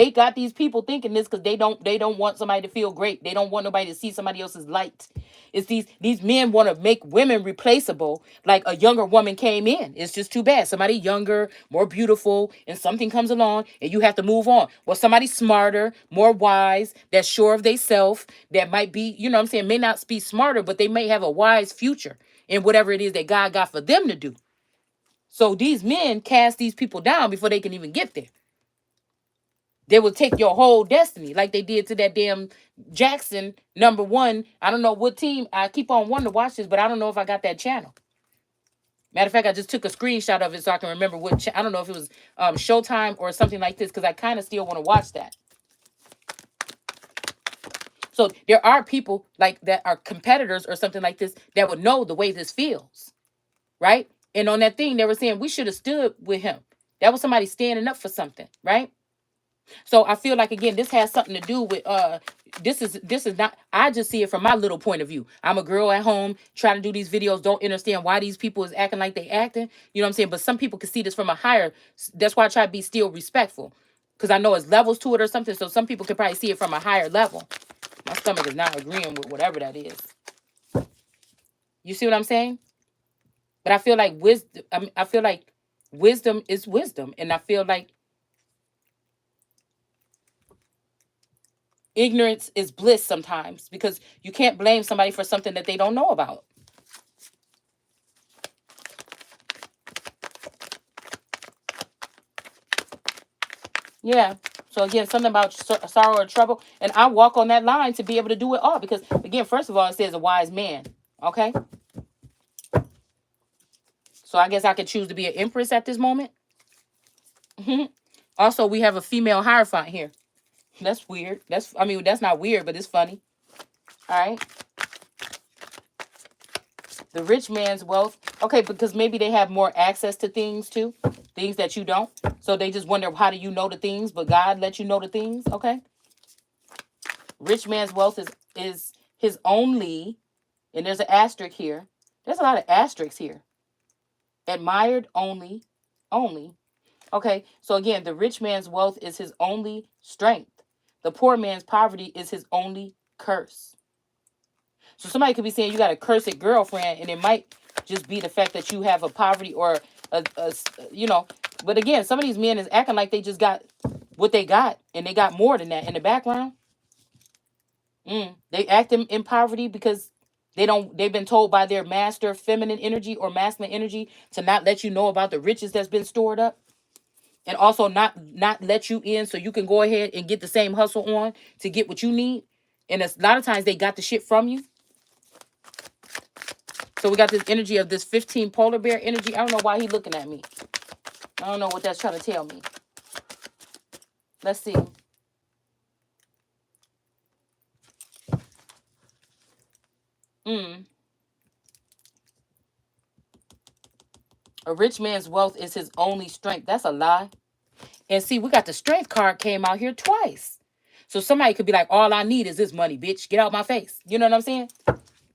got these people thinking this because they don't want somebody to feel great. They don't want nobody to see somebody else's light. It's these men want to make women replaceable, like a younger woman came in. It's just too bad. Somebody younger, more beautiful, and something comes along and you have to move on. Well, somebody smarter, more wise, that's sure of themselves, that might be, you know what I'm saying, may not be smarter, but they may have a wise future in whatever it is that God got for them to do. So these men cast these people down before they can even get there. They will take your whole destiny, like they did to that damn Jackson #1. I don't know what team. I keep on wanting to watch this, but I don't know if I got that channel. Matter of fact, I just took a screenshot of it so I can remember what. I don't know if it was Showtime or something like this, because I kind of still want to watch that. So there are people like that are competitors or something like this that would know the way this feels, right? And on that thing, they were saying we should have stood with him. That was somebody standing up for something, right? So I feel like, again, this has something to do with this is not, I just see it from my little point of view. I'm a girl at home trying to do these videos, don't understand why these people is acting like they acting. You know what I'm saying? But some people can see this from a higher, that's why I try to be still respectful. Because I know it's levels to it or something. So some people can probably see it from a higher level. My stomach is not agreeing with whatever that is. You see what I'm saying? But I feel like wisdom, I feel like wisdom is wisdom. And I feel like ignorance is bliss sometimes, because you can't blame somebody for something that they don't know about. Yeah. So again, something about sorrow or trouble, and I walk on that line to be able to do it all, because again, first of all, it says a wise man. Okay. So I guess I could choose to be an empress at this moment. Also, we have a female hierophant here. That's weird. That's not weird, but it's funny. All right. The rich man's wealth. Okay, because maybe they have more access to things too, things that you don't. So they just wonder, how do you know the things, but God let you know the things. Okay. Rich man's wealth is his only, and there's an asterisk here. There's a lot of asterisks here. Admired only, only. Okay, so again, the rich man's wealth is his only strength. The poor man's poverty is his only curse. So somebody could be saying you got a cursed girlfriend, and it might just be the fact that you have a poverty or a you know. But again, some of these men is acting like they just got what they got, and they got more than that in the background. They act in poverty because they don't. They've been told by their master, feminine energy or masculine energy, to not let you know about the riches that's been stored up, and also not let you in so you can go ahead and get the same hustle on to get what you need. And a lot of times they got the shit from you. So we got this energy of this 15 polar bear energy. I don't know why he looking at me. I don't know what that's trying to tell me. Let's see. Mm. A rich man's wealth is his only strength. That's a lie. And see, we got the strength card came out here twice. So somebody could be like, all I need is this money, bitch. Get out my face. You know what I'm saying?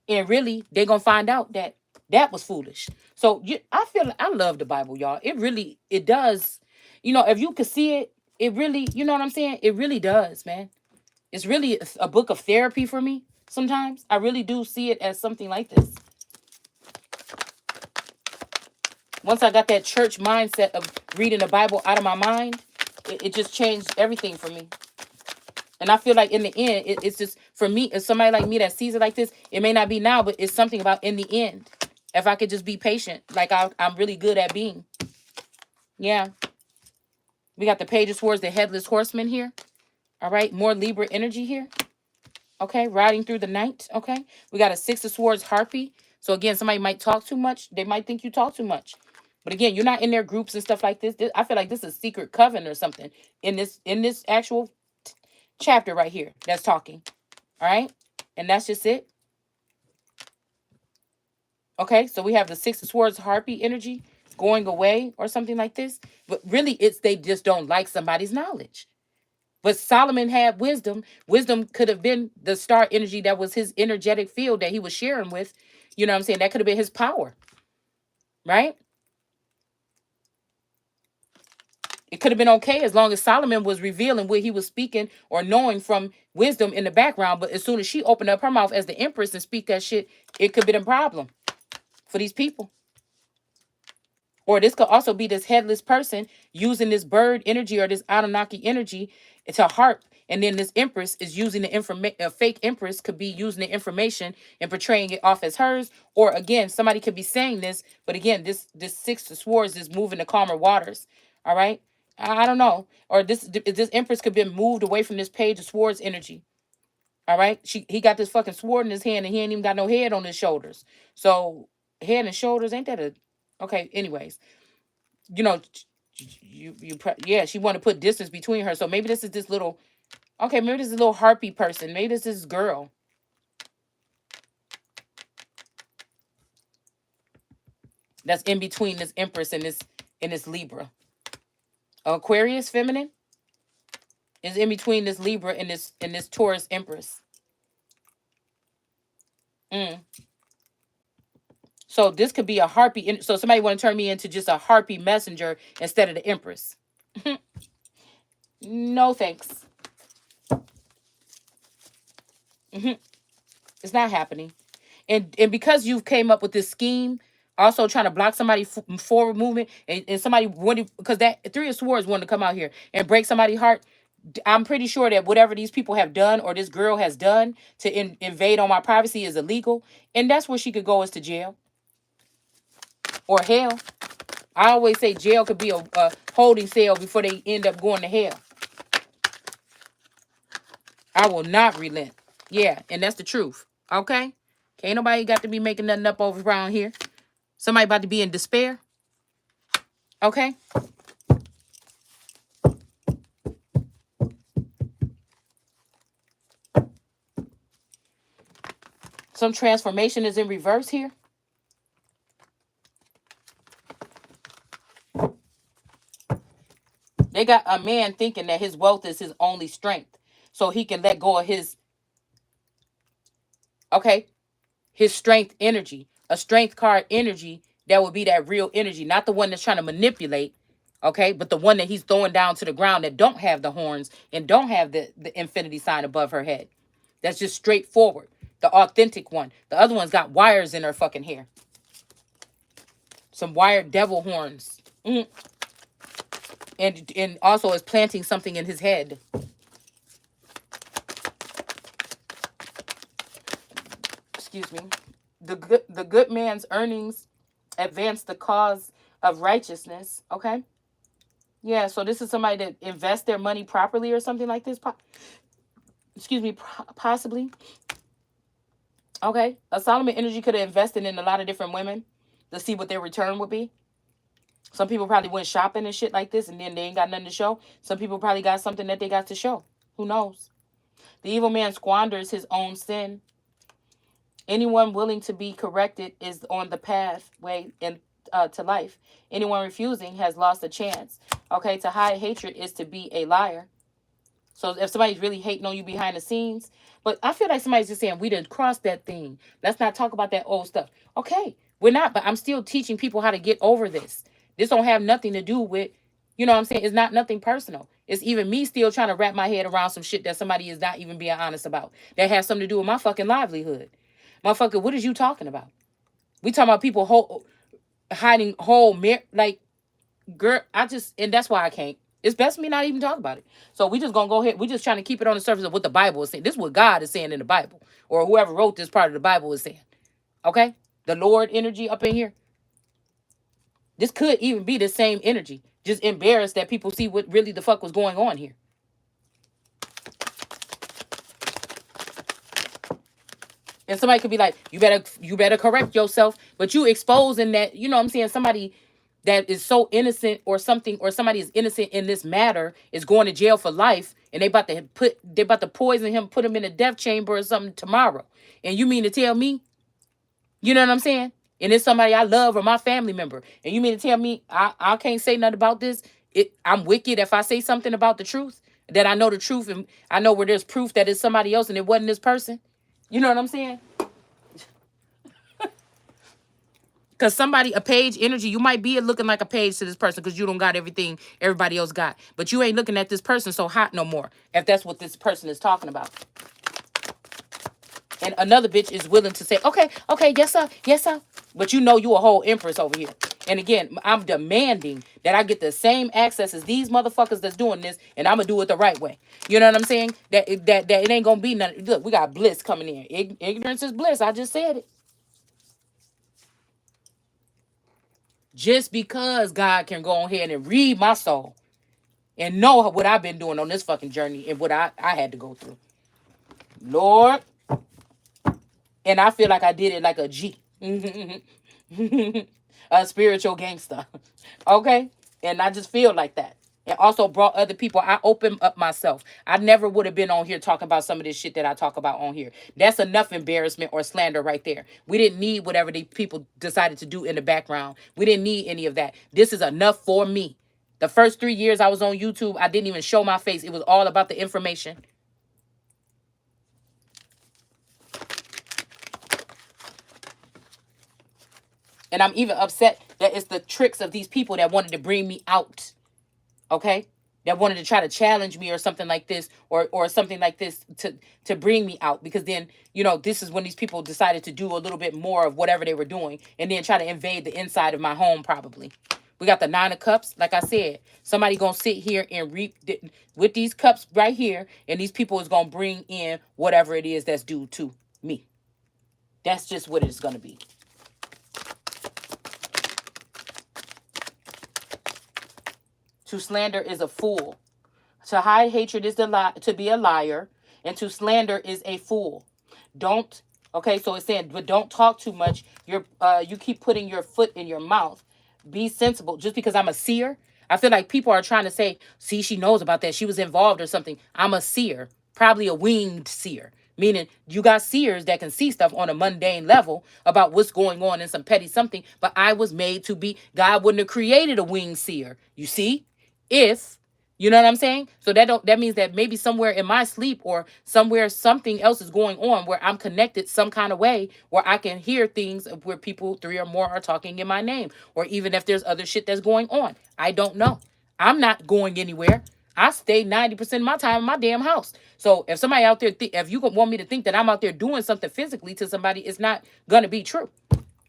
And really, they're going to find out that that was foolish. So I feel, I love the Bible, y'all. It does. You know, if you could see it, it really, you know what I'm saying? It really does, man. It's really a book of therapy for me sometimes. I really do see it as something like this. Once I got that church mindset of reading the Bible out of my mind, it just changed everything for me. And I feel like in the end, it's just, for me, if somebody like me that sees it like this, it may not be now, but it's something about in the end. If I could just be patient, like I'm really good at being. Yeah. We got the Page of Swords, the Headless Horseman here. All right. More Libra energy here. Okay. Riding through the night. Okay. We got a Six of Swords Harpy. So again, somebody might talk too much. They might think you talk too much. But again, you're not in their groups and stuff like this. I feel like this is a secret coven or something in this actual chapter right here that's talking. All right. And that's just it. Okay. So we have the Six of Swords Harpy energy going away or something like this. But really, it's they just don't like somebody's knowledge. But Solomon had wisdom. Wisdom could have been the star energy that was his energetic field that he was sharing with. You know what I'm saying? That could have been his power. Right? It could have been okay as long as Solomon was revealing what he was speaking or knowing from wisdom in the background. But as soon as she opened up her mouth as the empress and speak that shit, it could be a problem for these people. Or this could also be this headless person using this bird energy or this Anunnaki energy to harp. And then this empress is using the information, a fake empress could be using the information and portraying it off as hers. Or again, somebody could be saying this, but again, this Six of Swords is moving to calmer waters. All right. I don't know. Or this empress could be moved away from this Page of Swords energy. All right. He got this fucking sword in his hand and he ain't even got no head on his shoulders. So head and shoulders, ain't that a okay? Anyways, you know, yeah, she want to put distance between her. So maybe this is this little, okay, maybe this is a little harpy person. Maybe this is girl that's in between this empress and this Libra. Aquarius feminine. Is in between this Libra and this Taurus Empress. Mm. So this could be a harpy. So somebody want to turn me into just a harpy messenger instead of the Empress. No thanks. It's not happening. And because you came up with this scheme, also trying to block somebody forward movement, and somebody wanted, because that Three of Swords wanted to come out here and break somebody's heart. I'm pretty sure that whatever these people have done or this girl has done to invade on my privacy is illegal, and that's where she could go, is to jail or hell. I always say jail could be a holding cell before they end up going to hell. I will not relent. Yeah, and that's the truth. Okay? Ain't nobody got to be making nothing up over around here. Somebody about to be in despair. Okay? Some transformation is in reverse here. They got a man thinking that his wealth is his only strength. So he can let go of his, okay, his strength energy. A strength card energy that would be that real energy. Not the one that's trying to manipulate, okay, but the one that he's throwing down to the ground that don't have the horns and don't have the infinity sign above her head. That's just straightforward. The authentic one. The other one's got wires in her fucking hair. Some wired devil horns. Mm. And also is planting something in his head. Excuse me. The good man's earnings advance the cause of righteousness. Okay. Yeah, so this is somebody that invests their money properly or something like this. Excuse me, possibly. Okay. A Solomon energy could have invested in a lot of different women to see what their return would be. Some people probably went shopping and shit like this, and then they ain't got nothing to show. Some people probably got something that they got to show. Who knows? The evil man squanders his own sin. Anyone willing to be corrected is on the pathway to life. Anyone refusing has lost a chance. Okay, to hide hatred is to be a liar. So if somebody's really hating on you behind the scenes, but I feel like somebody's just saying, we didn't cross that thing. Let's not talk about that old stuff. Okay, we're not, but I'm still teaching people how to get over this. This don't have nothing to do with, you know what I'm saying? It's not nothing personal. It's even me still trying to wrap my head around some shit that somebody is not even being honest about. That has something to do with my fucking livelihood. Motherfucker, what is you talking about? We talking about people hiding whole, like, girl, and that's why I can't. It's best for me not even talk about it. So we just gonna go ahead. We just trying to keep it on the surface of what the Bible is saying. This is what God is saying in the Bible, or whoever wrote this part of the Bible is saying. Okay? The Lord energy up in here. This could even be the same energy. Just embarrassed that people see what really the fuck was going on here. And somebody could be like, you better correct yourself. But you exposing that, you know what I'm saying, somebody that is so innocent or something, or somebody is innocent in this matter is going to jail for life, and they about to poison him, put him in a death chamber or something tomorrow. And you mean to tell me, you know what I'm saying? And it's somebody I love or my family member. And you mean to tell me I can't say nothing about this? I'm wicked if I say something about the truth, that I know the truth and I know where there's proof that it's somebody else and it wasn't this person. You know what I'm saying? Because somebody, a page energy, you might be looking like a page to this person because you don't got everything everybody else got. But you ain't looking at this person so hot no more, if that's what this person is talking about. And another bitch is willing to say, okay, yes, sir. But you know you a whole empress over here. And again, I'm demanding that I get the same access as these motherfuckers that's doing this, and I'm going to do it the right way. You know what I'm saying? That it ain't going to be nothing. Look, we got bliss coming in. Ignorance is bliss. I just said it. Just because God can go ahead and read my soul and know what I've been doing on this fucking journey and what I had to go through. Lord. And I feel like I did it like a G. A spiritual gangster. Okay? And I just feel like that. And also brought other people. I opened up myself. I never would have been on here talking about some of this shit that I talk about on here. That's enough embarrassment or slander right there. We didn't need whatever the people decided to do in the background. We didn't need any of that. This is enough for me. The first 3 years I was on YouTube, I didn't even show my face. It was all about the information. And I'm even upset that it's the tricks of these people that wanted to bring me out. Okay? That wanted to try to challenge me or something like this, or something like this to bring me out. Because then, this is when these people decided to do a little bit more of whatever they were doing and then try to invade the inside of my home probably. We got the 9 of Cups. Like I said, somebody gonna sit here and reap with these cups right here, and these people is gonna bring in whatever it is that's due to me. That's just what it's gonna be. To slander is a fool. To hide hatred is to be a liar, and to slander is a fool. Don't. Okay, so it's saying, but don't talk too much. You keep putting your foot in your mouth. Be sensible. Just because I'm a seer, I feel like people are trying to say, see, she knows about that. She was involved or something. I'm a seer, probably a winged seer. Meaning you got seers that can see stuff on a mundane level about what's going on in some petty something. But I was made to be. God wouldn't have created a winged seer. You see? If you know what I'm saying? So that means that maybe somewhere in my sleep or somewhere something else is going on where I'm connected some kind of way where I can hear things of where people 3 or more are talking in my name, or even if there's other shit that's going on. I don't know. I'm not going anywhere. I stay 90% of my time in my damn house. So if somebody out there, if you want me to think that I'm out there doing something physically to somebody, it's not gonna be true.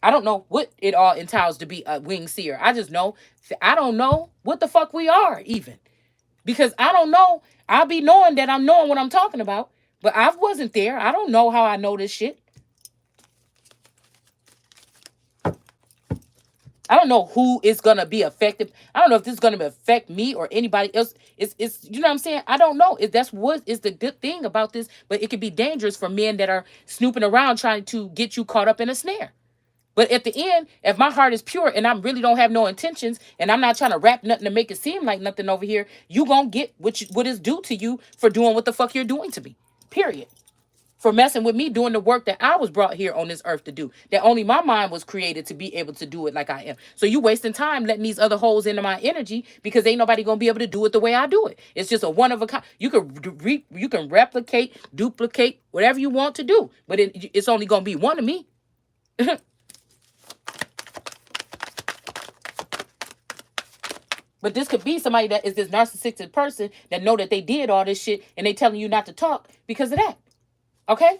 I don't know what it all entails to be a wing seer. I just know I don't know what the fuck we are even. Because I don't know. I'll be knowing that I'm knowing what I'm talking about. But I wasn't there. I don't know how I know this shit. I don't know who is going to be affected. I don't know if this is going to affect me or anybody else. It's you know what I'm saying? I don't know. That's what is the good thing about this. But it can be dangerous for men that are snooping around trying to get you caught up in a snare. But at the end, if my heart is pure and I really don't have no intentions and I'm not trying to rap nothing to make it seem like nothing over here, you going to get what is due to you for doing what the fuck you're doing to me. Period. For messing with me, doing the work that I was brought here on this earth to do. That only my mind was created to be able to do it like I am. So you wasting time letting these other holes into my energy because ain't nobody going to be able to do it the way I do it. It's just a one of a kind. You can replicate, duplicate, whatever you want to do. But it's only going to be one of me. But this could be somebody that is this narcissistic person that know that they did all this shit and they telling you not to talk because of that. Okay?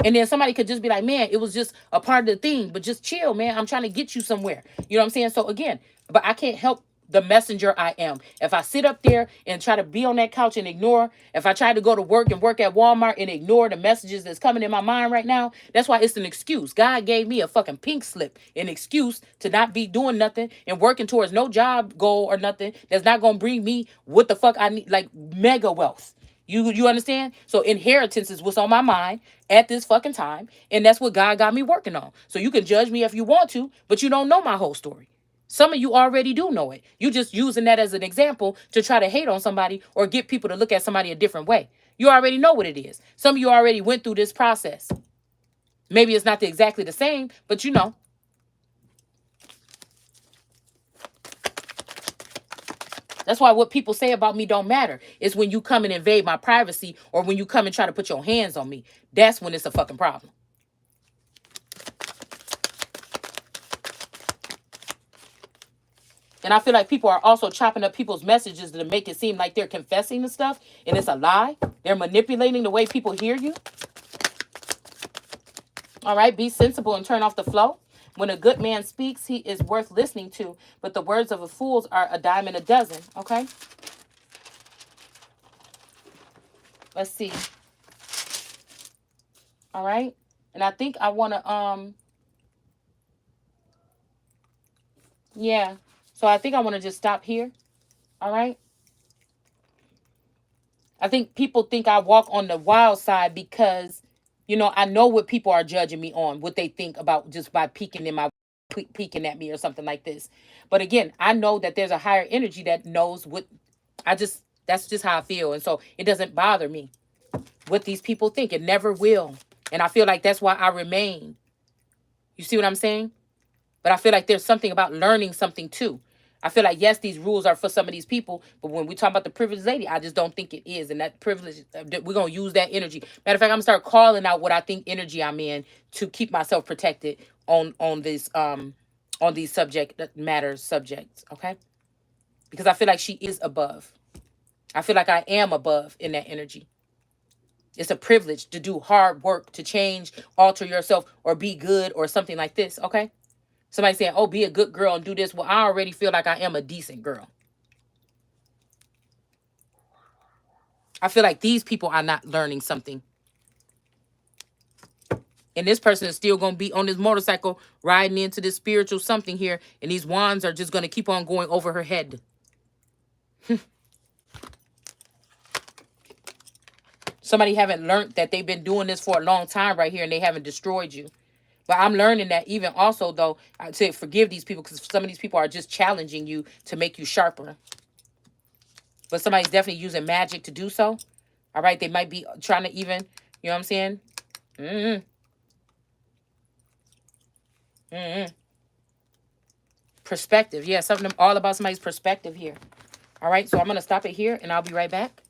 And then somebody could just be like, man, it was just a part of the thing, but just chill, man. I'm trying to get you somewhere. You know what I'm saying? So again, but I can't help the messenger I am. If I sit up there and try to be on that couch and ignore, if I try to go to work and work at Walmart and ignore the messages that's coming in my mind right now, that's why it's an excuse. God gave me a fucking pink slip, an excuse to not be doing nothing and working towards no job goal or nothing that's not going to bring me what the fuck I need, like mega wealth. You understand? So inheritance is what's on my mind at this fucking time. And that's what God got me working on. So you can judge me if you want to, but you don't know my whole story. Some of you already do know it. You just using that as an example to try to hate on somebody or get people to look at somebody a different way. You already know what it is. Some of you already went through this process. Maybe it's not exactly the same, but you know. That's why what people say about me don't matter. It's when you come and invade my privacy or when you come and try to put your hands on me. That's when it's a fucking problem. And I feel like people are also chopping up people's messages to make it seem like they're confessing to stuff. And it's a lie. They're manipulating the way people hear you. All right. Be sensible and turn off the flow. When a good man speaks, he is worth listening to. But the words of a fool are a dime a dozen. Okay. Let's see. All right. And I think I want to, yeah. So I think I want to just stop here. All right. I think people think I walk on the wild side because, you know, I know what people are judging me on, what they think about just by peeking at me or something like this. But again, I know that there's a higher energy that knows what that's just how I feel. And so it doesn't bother me what these people think. It never will. And I feel like that's why I remain. You see what I'm saying? But I feel like there's something about learning something too. I feel like, yes, these rules are for some of these people, but when we talk about the privileged lady, I just don't think it is. And that privilege, we're going to use that energy. Matter of fact, I'm going to start calling out what I think energy I'm in to keep myself protected on this on these subject matter subjects, okay? Because I feel like she is above. I feel like I am above in that energy. It's a privilege to do hard work, to change, alter yourself, or be good, or something like this, okay? Somebody saying, oh, be a good girl and do this. Well, I already feel like I am a decent girl. I feel like these people are not learning something. And this person is still going to be on this motorcycle riding into this spiritual something here. And these wands are just going to keep on going over her head. Somebody haven't learned that they've been doing this for a long time right here, and they haven't destroyed you. But I'm learning that even also, though, to forgive these people, because some of these people are just challenging you to make you sharper. But somebody's definitely using magic to do so. All right. They might be trying to even, you know what I'm saying? Perspective. Yeah, something all about somebody's perspective here. All right. So I'm going to stop it here, and I'll be right back.